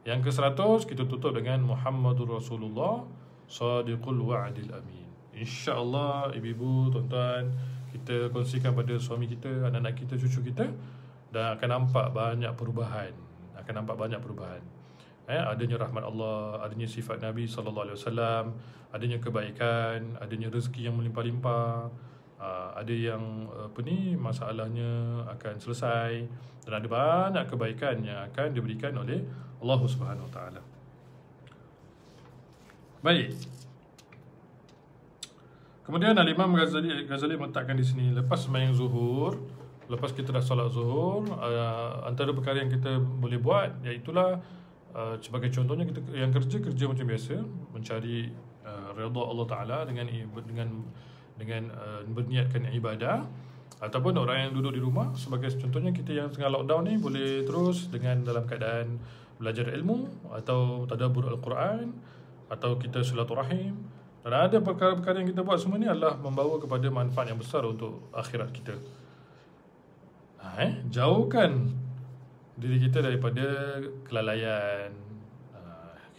A: Yang ke-100 kita tutup dengan Muhammadur Rasulullah Sadiqul Wa'dil Amin. InsyaAllah ibu-ibu, tuan-tuan, kita kongsikan pada suami kita, anak-anak kita, cucu kita, dan akan nampak banyak perubahan. Adanya rahmat Allah, adanya sifat Nabi SAW, adanya kebaikan, adanya rezeki yang melimpah-limpah, ada yang masalahnya akan selesai, dan ada banyak kebaikan yang akan diberikan oleh Allah Subhanahu Wa Taala. Baik. Kemudian Al-Imam Ghazali meletakkan di sini, lepas sembahyang zuhur, lepas kita dah solat zuhur, antara perkara yang kita boleh buat, iaitulah sebagai contohnya kita yang kerja macam biasa, mencari redha Allah Taala dengan berniatkan ibadah, ataupun orang yang duduk di rumah, sebagai contohnya kita yang tengah lockdown ni boleh terus dengan dalam keadaan belajar ilmu atau tadabbur Al-Quran, atau kita silaturahim. Dan ada perkara-perkara yang kita buat semua ni adalah membawa kepada manfaat yang besar untuk akhirat kita. Jauhkan diri kita daripada kelalaian,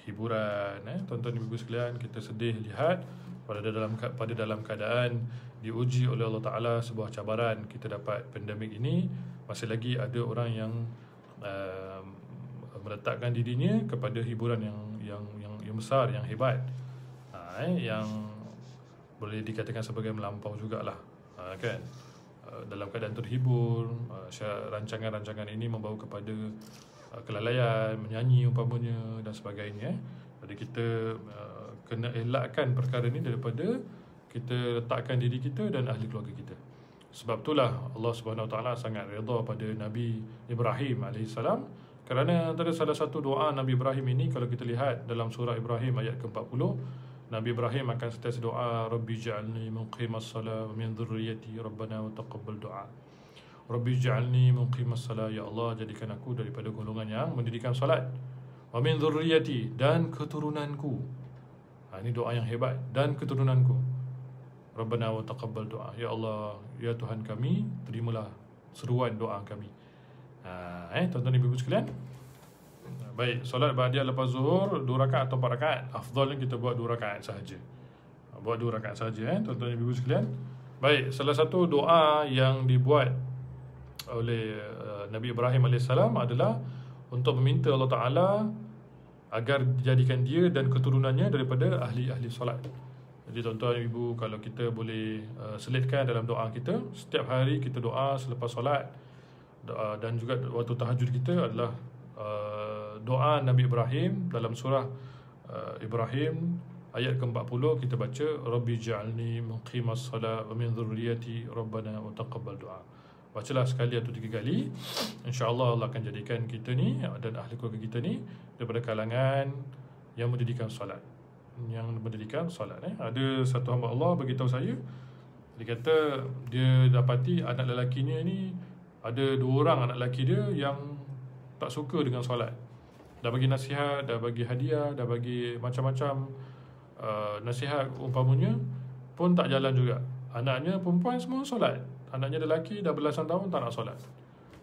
A: hiburan. Tuan-tuan ibu sekalian, kita sedih lihat pada dalam keadaan diuji oleh Allah Ta'ala sebuah cabaran, kita dapat pandemik ini, masih lagi ada orang yang meletakkan dirinya kepada hiburan yang besar, yang hebat, yang boleh dikatakan sebagai melampau jugalah, kan? Dalam keadaan terhibur, rancangan-rancangan ini membawa kepada kelalaian, menyanyi umpamanya dan sebagainya. Jadi kita kena elakkan perkara ini daripada kita letakkan diri kita dan ahli keluarga kita. Sebab itulah Allah Subhanahu Wa Taala sangat redha pada Nabi Ibrahim alaihissalam, kerana antara salah satu doa Nabi Ibrahim ini, kalau kita lihat dalam surah Ibrahim ayat ke-40, Nabi Ibrahim akan sentiasa doa, Rabbi ja'alni muqimas salah wa min dhurriyyati rabbana wa taqabbal du'a. Rabbi ja'alni muqimas salah, ya Allah jadikan aku daripada golongan yang mendirikan salat, wa min dhurriyyati, dan keturunanku. Ini doa yang hebat, dan keturunanku. Rabbana wa taqabbal du'a, ya Allah, ya Tuhan kami, terimalah seruan doa kami. Tuan-tuan ibu-ibu sekalian, baik, solat ba'diyah lepas zuhur 2 rakaat atau 4 rakaat, afdalnya kita buat 2 rakaat sahaja. Buat 2 rakaat sahaja, tuan-tuan ibu-ibu sekalian. Baik, salah satu doa yang dibuat oleh Nabi Ibrahim AS adalah untuk meminta Allah Ta'ala agar dijadikan dia dan keturunannya daripada ahli-ahli solat. Jadi tuan-tuan ibu, kalau kita boleh selitkan dalam doa kita, setiap hari kita doa selepas solat, dan juga waktu tahajud kita adalah doa Nabi Ibrahim dalam surah Ibrahim ayat ke-40, kita baca Rabbi ja'alni muqimas salat wa min dhurriyyati rabbana wa taqabbal du'a. Bacalah sekali atau 3 kali, insya-Allah Allah akan jadikan kita ni dan ahli keluarga kita ni daripada kalangan yang mendirikan solat. Ada satu hamba Allah beritahu saya, dia kata dia dapati anak lelakinya ni, ada 2 orang anak lelaki dia yang tak suka dengan solat. dah bagi nasihat, dah bagi hadiah, dah bagi macam-macam nasihat umpamanya, pun tak jalan juga. Anaknya perempuan semua solat, anaknya lelaki dah belasan tahun tak nak solat.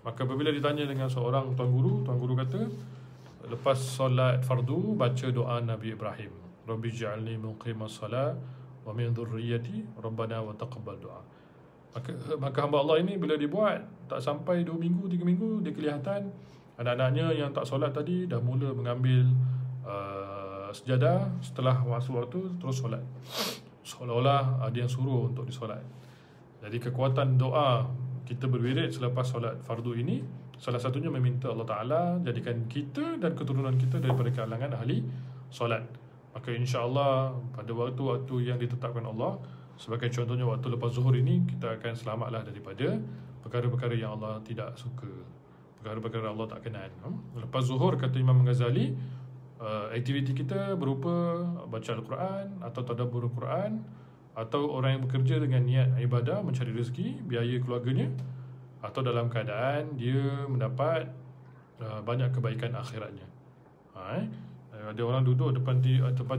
A: Maka apabila ditanya dengan seorang tuan guru kata, lepas solat fardu baca doa Nabi Ibrahim, Rabbi ij'alni muqimas salat wa min dhurriyyati rabbana wa taqabbal doa. Maka hamba Allah ini bila dibuat tak sampai 2 minggu 3 minggu, dia kelihatan anak-anaknya yang tak solat tadi dah mula mengambil sejadah setelah masuk waktu terus solat, seolah-olah ada yang suruh untuk disolat. Jadi kekuatan doa kita berwirid selepas solat fardu ini, salah satunya meminta Allah Ta'ala jadikan kita dan keturunan kita daripada kalangan ahli solat. Maka insya-Allah pada waktu-waktu yang ditetapkan Allah, sebagai contohnya waktu lepas zuhur ini, kita akan selamatlah daripada perkara-perkara yang Allah tidak suka, perkara-perkara Allah tak kenal. Lepas zuhur, kata Imam Ghazali, aktiviti kita berupa baca Al-Quran atau tadabbur Al-Quran, atau orang yang bekerja dengan niat ibadah, mencari rezeki, biaya keluarganya, atau dalam keadaan dia mendapat banyak kebaikan akhiratnya. Ada orang duduk depan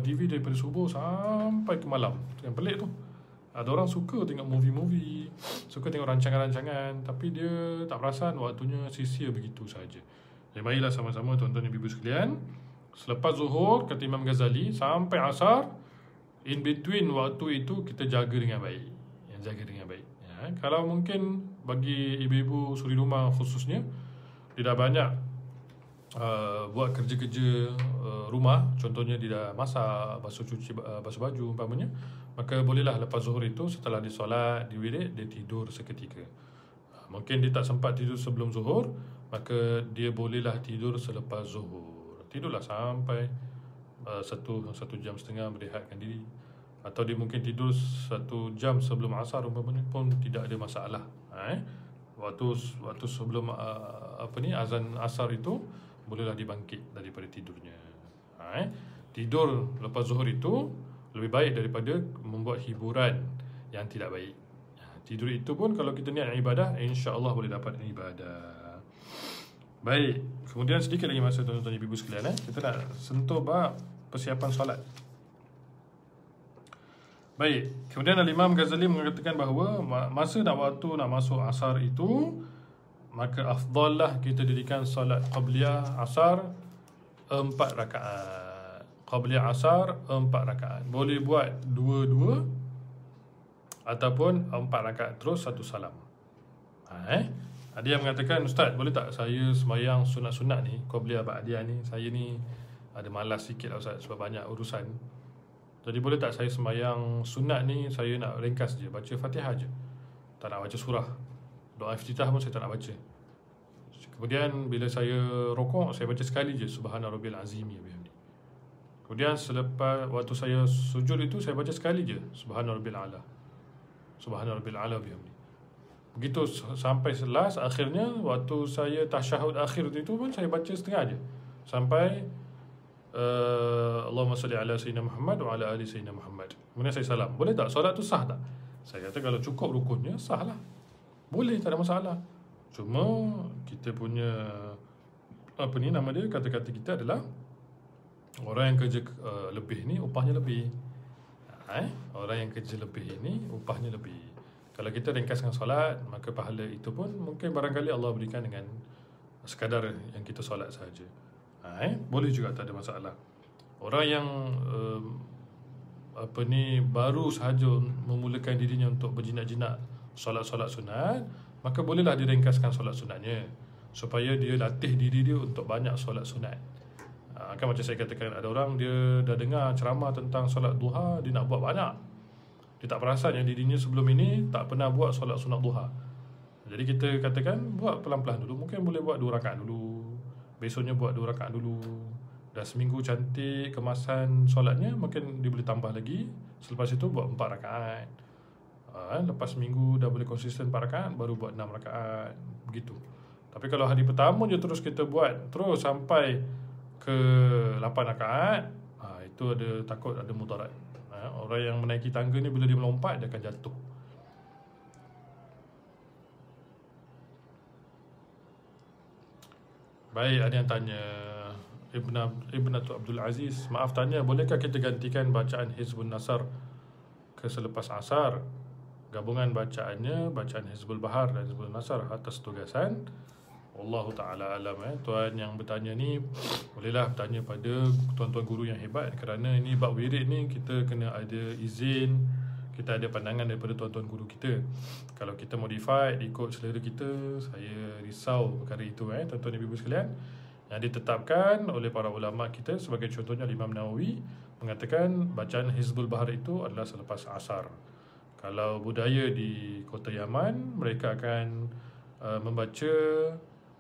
A: TV daripada subuh sampai ke malam. Yang pelik tu, ada orang suka tengok movie-movie, suka tengok rancangan-rancangan, tapi dia tak perasan waktunya sia-sia begitu saja. Jadi marilah sama-sama tuan-tuan dan ibu sekalian, selepas zuhur, kata Imam Ghazali, sampai asar, in between waktu itu kita jaga dengan baik. Jaga dengan baik. Kalau mungkin bagi ibu-ibu suri rumah khususnya, tidak banyak buat kerja-kerja rumah, contohnya dia dah masak, basuh baju umpamanya, maka bolehlah lepas zuhur itu setelah disolat, diwirid, dia tidur seketika. Mungkin dia tak sempat tidur sebelum zuhur, maka dia bolehlah tidur selepas zuhur. Tidurlah sampai 1 jam setengah berehatkan diri, atau dia mungkin tidur 1 jam sebelum asar umpamanya pun tidak ada masalah. Waktu sebelum azan asar itu bolehlah dibangkit daripada tidurnya. Tidur lepas zuhur itu lebih baik daripada membuat hiburan yang tidak baik. Tidur itu pun kalau kita niat ibadah, insya-Allah boleh dapat ibadah. Baik, kemudian sedikit lagi masa tuan-tuan ibu sekalian, kita nak sentuh bab persiapan solat. Baik, kemudian Imam Ghazali mengatakan bahawa masa waktu nak masuk asar itu, maka afdallah kita dirikan solat qabliyah asar 4 rakaat. Qabliyah asar 4 rakaat. Boleh buat 2-2 ataupun 4 rakaat terus 1 salam. Ada yang mengatakan, Ustaz, boleh tak saya sembahyang sunat-sunat ni, qabliyah ba'diyah ni, saya ni ada malas sikit lah Ustaz sebab banyak urusan. Jadi boleh tak saya sembahyang sunat ni, saya nak ringkas je, baca Fatihah je, tak nak baca surah. Doa iftitah pun saya tak nak baca. Kemudian bila saya rokok, saya baca sekali je Subhana Rabbil Azim ya bihamdi. Kemudian selepas waktu saya sujud itu, saya baca sekali je Subhana Rabbil A'la, Subhana Rabbil A'la bihamdi. Begitu sampai last, akhirnya waktu saya tasyahud akhir itu pun saya baca setengah je, sampai Allahumma salli ala Sayyidina Muhammad wa ala ali Sayyidina Muhammad. Kemudian saya salam. Boleh tak? Solat tu sah tak? Saya kata kalau cukup rukunnya, sah lah. Boleh, tak ada masalah. Cuma kita punya nama dia, kata-kata kita adalah orang yang kerja lebih ni upahnya lebih. Orang yang kerja lebih ni upahnya lebih. Kalau kita ringkaskan solat, maka pahala itu pun mungkin barangkali Allah berikan dengan sekadar yang kita solat sahaja. Boleh juga, tak ada masalah. Orang yang baru sahaja memulakan dirinya untuk berjinak-jinak solat-solat sunat, maka bolehlah diringkaskan solat sunatnya supaya dia latih diri dia untuk banyak solat sunat. Kan macam saya katakan, ada orang dia dah dengar ceramah tentang solat duha, dia nak buat banyak. Dia tak perasan yang dirinya sebelum ini tak pernah buat solat sunat duha. Jadi kita katakan buat pelan-pelan dulu. Mungkin boleh buat 2 rakaat dulu, besoknya buat 2 rakaat dulu. Dah seminggu cantik kemasan solatnya, mungkin dia boleh tambah lagi. Selepas itu buat 4 rakaat. Lepas seminggu dah boleh konsisten 4 rakaat, baru buat 6 rakaat. Begitu. Tapi kalau hari pertama je terus kita buat terus sampai ke 8 rakaat, itu takut ada mudarat. Orang yang menaiki tangga ni bila dia melompat, dia akan jatuh. Baik, ada yang tanya, Ibnatu Abdul Aziz, maaf tanya, bolehkah kita gantikan bacaan Hizbun Nasr ke selepas asar? Gabungan bacaannya bacaan Hizbul Bahar dan Hizbul Nasr atas tugasan. Wallahu ta'ala alam. Tuan yang bertanya ni bolehlah bertanya pada tuan-tuan guru yang hebat, kerana ini bab wirid ni kita kena ada izin, kita ada pandangan daripada tuan-tuan guru kita. Kalau kita modify ikut selera kita, saya risau perkara itu tuan-tuan ibu sekalian. Yang ditetapkan oleh para ulama kita, sebagai contohnya Imam Nawawi mengatakan bacaan Hizbul Bahar itu adalah selepas asar. Kalau budaya di kota Yaman, mereka akan membaca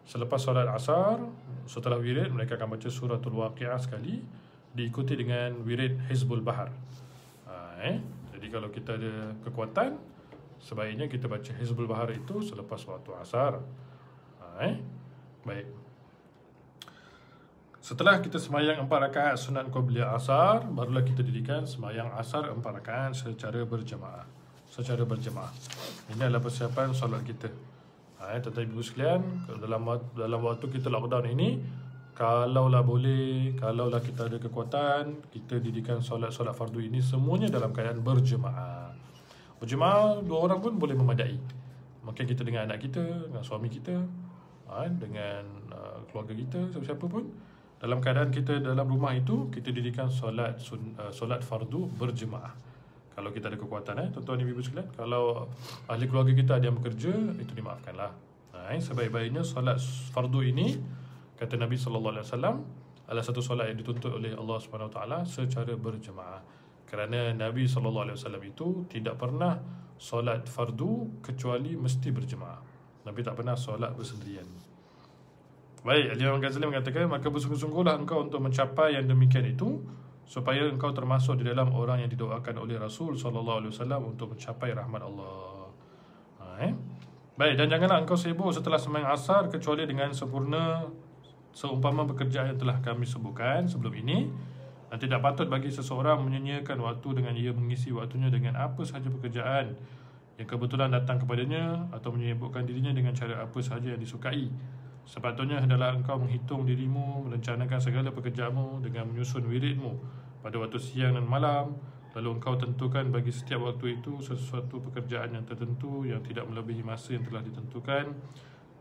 A: selepas solat asar. Setelah wirid, mereka akan baca suratul Waqiah sekali, diikuti dengan wirid Hizbul Bahar. Jadi kalau kita ada kekuatan, sebaiknya kita baca Hizbul Bahar itu selepas waktu asar. Baik. Setelah kita semayang 4 rakaat sunat qabliyah asar, barulah kita dirikan semayang asar 4 rakaat secara berjemaah. Ini adalah persiapan solat kita. Tuan-tuan ibu sekalian, dalam waktu kita lockdown ini, kalaulah boleh, kalaulah kita ada kekuatan, kita dirikan solat fardu ini semuanya dalam keadaan berjemaah. Berjemaah 2 orang pun boleh memadai. Mungkin kita dengan anak kita, dengan suami kita, dengan keluarga kita, siapa-siapa pun, dalam keadaan kita dalam rumah itu, kita dirikan solat fardu berjemaah. Kalau kita ada kekuatan, tuan-tuan ibu sekalian. Kalau ahli keluarga kita ada yang bekerja, itu dimaafkanlah. Sebaik-baiknya solat fardu ini, kata Nabi SAW, adalah satu solat yang dituntut oleh Allah SWT secara berjemaah. Kerana Nabi SAW itu tidak pernah solat fardu kecuali mesti berjemaah. Nabi tak pernah solat bersendirian. Baik, Al-Imam Ghazali mengatakan, maka bersungguh-sungguhlah engkau untuk mencapai yang demikian itu, supaya engkau termasuk di dalam orang yang didoakan oleh Rasul SAW untuk mencapai rahmat Allah. Baik, dan janganlah engkau sibuk setelah sembahyang asar kecuali dengan sempurna seumpama pekerjaan yang telah kami sebutkan sebelum ini. Dan tidak patut bagi seseorang menyia-nyiakan waktu dengan ia mengisi waktunya dengan apa sahaja pekerjaan yang kebetulan datang kepadanya, atau menyibukkan dirinya dengan cara apa sahaja yang disukai. Sepatutnya hendaklah engkau menghitung dirimu, merencanakan segala pekerjaanmu dengan menyusun wiridmu pada waktu siang dan malam. Lalu engkau tentukan bagi setiap waktu itu sesuatu pekerjaan yang tertentu yang tidak melebihi masa yang telah ditentukan.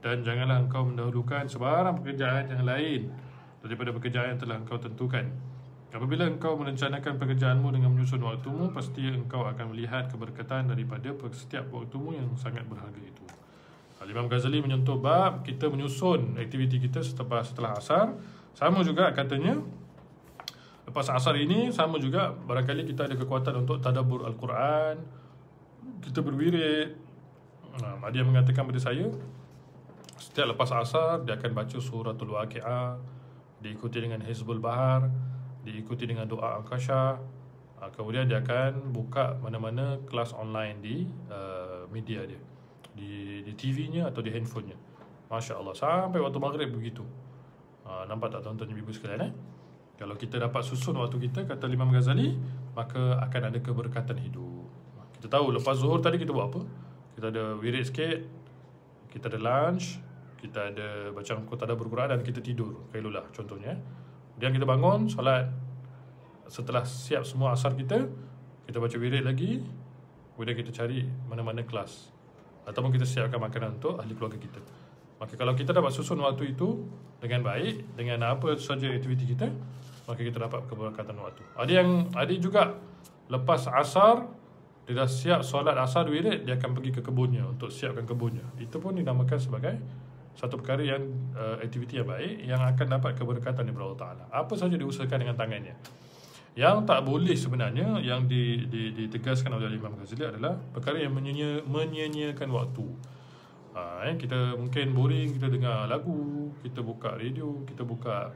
A: Dan janganlah engkau mendahulukan sebarang pekerjaan yang lain daripada pekerjaan yang telah engkau tentukan. Apabila engkau merencanakan pekerjaanmu dengan menyusun waktumu, pasti engkau akan melihat keberkatan daripada setiap waktumu yang sangat berharga itu. Imam Ghazali menyentuh bab kita menyusun aktiviti kita setelah asar. Sama juga katanya, lepas asar ini, sama juga barangkali kita ada kekuatan untuk tadabbur Al-Quran, kita berwirid. Ada yang mengatakan pada saya, setiap lepas asar dia akan baca suratul Waqiah, diikuti dengan Hizbul Bahar, diikuti dengan doa Al-Kasyaf. Kemudian dia akan buka mana-mana kelas online di media dia, di TV-nya atau di handphone-nya. Masya Allah, sampai waktu maghrib begitu. Nampak tak tuan-tuan ibu sekalian? Kalau kita dapat susun waktu kita, kata Imam Ghazali, maka akan ada keberkatan hidup. Kita tahu lepas zuhur tadi kita buat apa? Kita ada wirid sikit, kita ada lunch, kita ada baca tadabbur Quran, dan kita tidur, Qailulah contohnya. Kemudian kita bangun, solat. Setelah siap semua asar kita baca wirid lagi. Kemudian kita cari mana-mana kelas, ataupun kita siapkan makanan untuk ahli keluarga kita. Maka kalau kita dapat susun waktu itu dengan baik, dengan apa saja aktiviti kita, maka kita dapat keberkatan waktu. Ada juga lepas asar, dia dah siap solat asar wirid, dia akan pergi ke kebunnya untuk siapkan kebunnya. Itu pun dinamakan sebagai satu perkara yang aktiviti yang baik, yang akan dapat keberkatan daripada Allah Ta'ala. Apa saja diusahakan dengan tangannya. Yang tak boleh sebenarnya, yang ditegaskan oleh Imam Ghazali adalah perkara yang menyia-nyiakan waktu. Kita mungkin boring, kita dengar lagu, kita buka radio, kita buka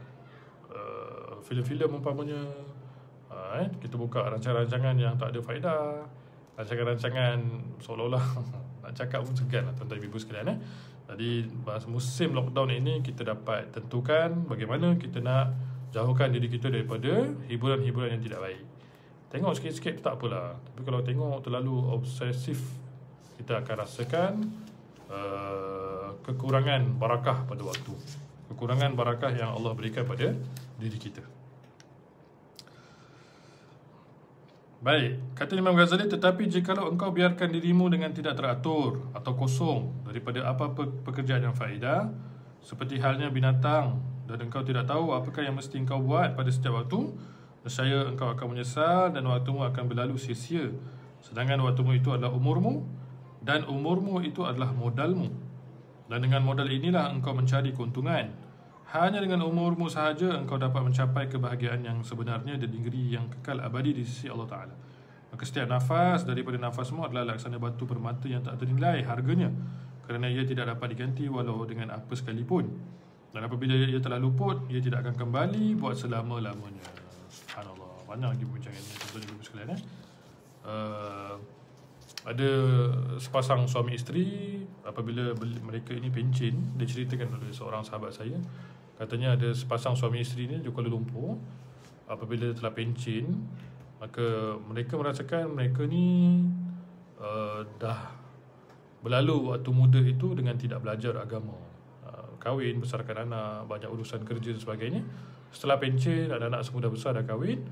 A: filem-filem umpamanya, kita buka rancangan-rancangan yang tak ada faedah, rancangan-rancangan seolah-olah nak cakap pun segan lah tuan-tuan ibu sekalian. Jadi musim lockdown ini kita dapat tentukan bagaimana kita nak jauhkan diri kita daripada hiburan-hiburan yang tidak baik. Tengok sikit-sikit tak apalah, tapi kalau tengok terlalu obsesif, kita akan rasakan kekurangan barakah pada waktu. kekurangan barakah yang Allah berikan pada diri kita. Baik, kata Imam Ghazali, tetapi jikalau engkau biarkan dirimu dengan tidak teratur atau kosong daripada apa-apa pekerjaan yang faedah, seperti halnya binatang, dan engkau tidak tahu apakah yang mesti engkau buat pada setiap waktu, nescaya engkau akan menyesal dan waktumu akan berlalu sia-sia. Sedangkan waktumu itu adalah umurmu, dan umurmu itu adalah modalmu. Dan dengan modal inilah engkau mencari keuntungan. Hanya dengan umurmu sahaja engkau dapat mencapai kebahagiaan yang sebenarnya dan negeri yang kekal abadi di sisi Allah Ta'ala. Maka setiap nafas daripada nafasmu adalah laksana batu permata yang tak ternilai harganya, kerana ia tidak dapat diganti walau dengan apa sekalipun. Dan apabila ia telah luput, ia tidak akan kembali buat selama-lamanya. Subhanallah. Banyak lagi perbincangan ini, tuan-tuan dan ibu sekalian. Ada sepasang suami isteri, apabila mereka ini pencin, dia ceritakan oleh seorang sahabat saya. Katanya ada sepasang suami isteri ni di Kuala Lumpur, apabila telah pencin, maka mereka merasakan mereka ni dah berlalu waktu muda itu dengan tidak belajar agama. Kahwin, besarkan anak, banyak urusan kerja dan sebagainya. Setelah pencin, anak-anak semua dah besar, dah kahwin,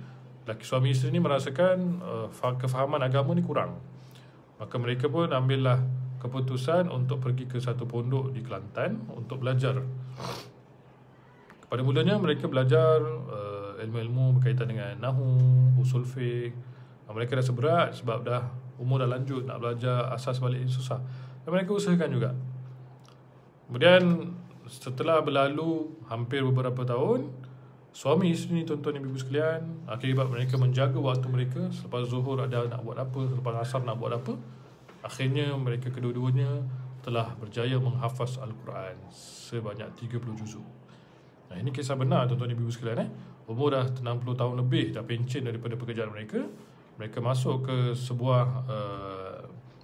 A: laki suami isteri ni merasakan kefahaman agama ni kurang. Maka mereka pun ambillah keputusan untuk pergi ke satu pondok di Kelantan untuk belajar. Pada mulanya mereka belajar ilmu-ilmu berkaitan dengan nahu, usul fiqh. Mereka rasa berat sebab dah umur dah lanjut, nak belajar asas balik ini susah. Dan mereka usahakan juga. Kemudian setelah berlalu hampir beberapa tahun, suami isteri ni, tuan-tuan dan ibu sekalian, akibat mereka menjaga waktu mereka, selepas zuhur ada nak buat apa, selepas asar nak buat apa, akhirnya mereka kedua-duanya telah berjaya menghafaz Al-Quran sebanyak 30 juzuk. Nah, ini kisah benar, tuan-tuan dan ibu sekalian. Umur dah 60 tahun lebih, dah pencen daripada pekerjaan mereka. Mereka masuk ke sebuah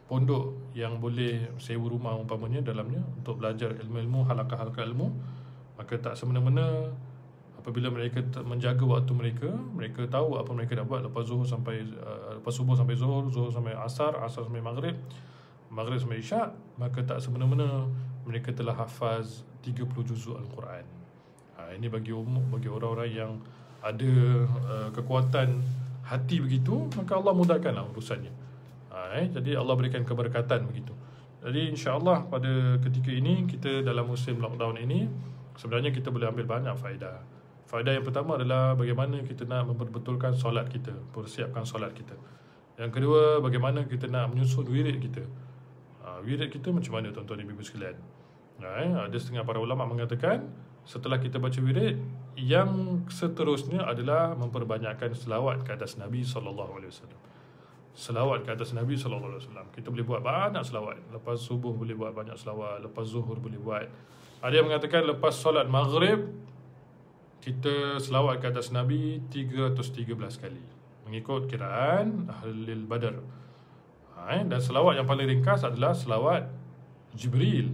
A: pondok yang boleh sewa rumah umpamanya dalamnya untuk belajar ilmu-ilmu, halaqah-halaqah ilmu. Maka tak semena-mena apabila mereka menjaga waktu mereka, mereka tahu apa mereka nak buat lepas zuhur sampai lepas subuh sampai zuhur, zuhur sampai asar, asar sampai maghrib, maghrib sampai isyak, maka tak semena-mena mereka telah hafaz 30 juzuk Al-Quran. Ini bagi orang-orang yang ada kekuatan hati begitu, maka Allah mudahkanlah urusannya. Jadi Allah berikan keberkatan begitu. Jadi insya-Allah pada ketika ini, kita dalam musim lockdown ini, sebenarnya kita boleh ambil banyak faedah. Faedah yang pertama adalah bagaimana kita nak memperbetulkan solat kita, persiapkan solat kita. Yang kedua, bagaimana kita nak menyusun wirid kita. Wirid kita macam mana, tuan-tuan dan ibu sekalian? Ada setengah para ulama mengatakan, setelah kita baca wirid, yang seterusnya adalah memperbanyakkan selawat ke atas Nabi SAW. Selawat ke atas Nabi SAW. Kita boleh buat banyak selawat. Lepas subuh boleh buat banyak selawat, lepas zuhur boleh buat. Ada yang mengatakan lepas solat maghrib, kita selawat ke atas Nabi 313 kali, mengikut kiraan Ahlul Badar. Dan selawat yang paling ringkas adalah selawat Jibril.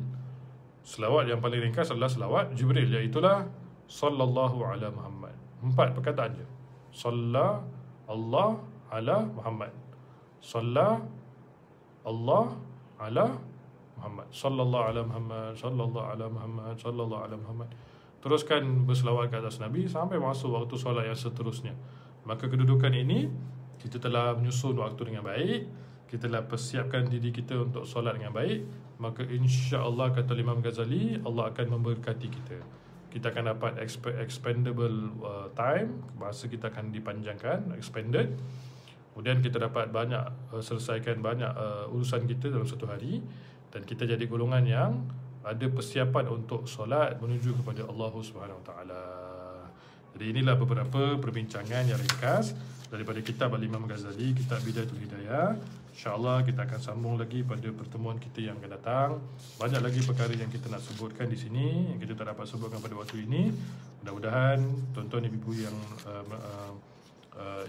A: Selawat yang paling ringkas adalah selawat Jibril, iaitulah sallallahu ala Muhammad. 4 perkataan je. Salla Allah ala Muhammad. Salla Allah ala Muhammad. Sallallahu ala Muhammad. Sallallahu ala Muhammad. Sallallahu ala Muhammad. Teruskan berselawat ke atas Nabi sampai masuk waktu solat yang seterusnya. Maka kedudukan ini, kita telah menyusun waktu dengan baik, kita telah persiapkan diri kita untuk solat dengan baik, maka insya-Allah, kata Imam Ghazali, Allah akan memberkati kita. Kita akan dapat expendable time, masa kita akan dipanjangkan, expanded. Kemudian kita dapat selesaikan banyak urusan kita dalam satu hari, dan kita jadi golongan yang ada persiapan untuk solat menuju kepada Allah Subhanahu Wa Taala. Jadi inilah beberapa perbincangan yang ringkas daripada kitab Al-Imam Ghazali, kitab Bidayatul Hidayah. InsyaAllah kita akan sambung lagi pada pertemuan kita yang akan datang. Banyak lagi perkara yang kita nak sebutkan di sini, yang kita tak dapat sebutkan pada waktu ini. Mudah-mudahan tuan-tuan ibu-ibu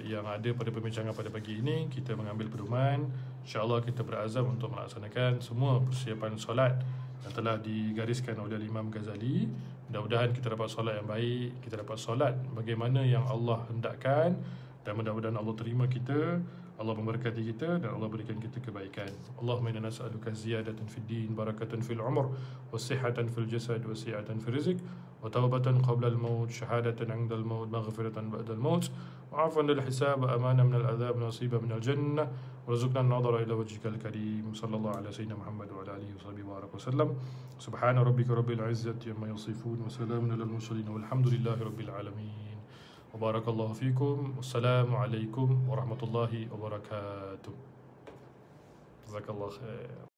A: yang ada pada perbincangan pada pagi ini, kita mengambil pedoman. InsyaAllah kita berazam untuk melaksanakan semua persiapan solat yang telah digariskan oleh Imam Ghazali. Mudah-mudahan kita dapat solat yang baik, kita dapat solat bagaimana yang Allah hendakkan, dan mudah-mudahan Allah terima kita, Allah memberkati kita, dan Allah berikan kita kebaikan. Allahumma inna nas'aluka ziyadatan fid din, barakatan fil umur, wasihatan fil jasad, wasi'atan fil rizq, وتوبة قبل الموت، شهادة عند الموت، مغفرة بعد الموت، وعفوا للحساب، وأمانة من العذاب، نصيبا من الجنة، ورزقنا النظر إلى وجهك الكريم. صلى الله على سيدنا محمد وعلى آله وصحبه وبارك وسلم. سبحان ربك رب العزة عما يصفون، وسلام على المرسلين، والحمد لله رب العالمين. وبارك الله فيكم، والسلام عليكم ورحمة الله وبركاته. جزاك الله خير.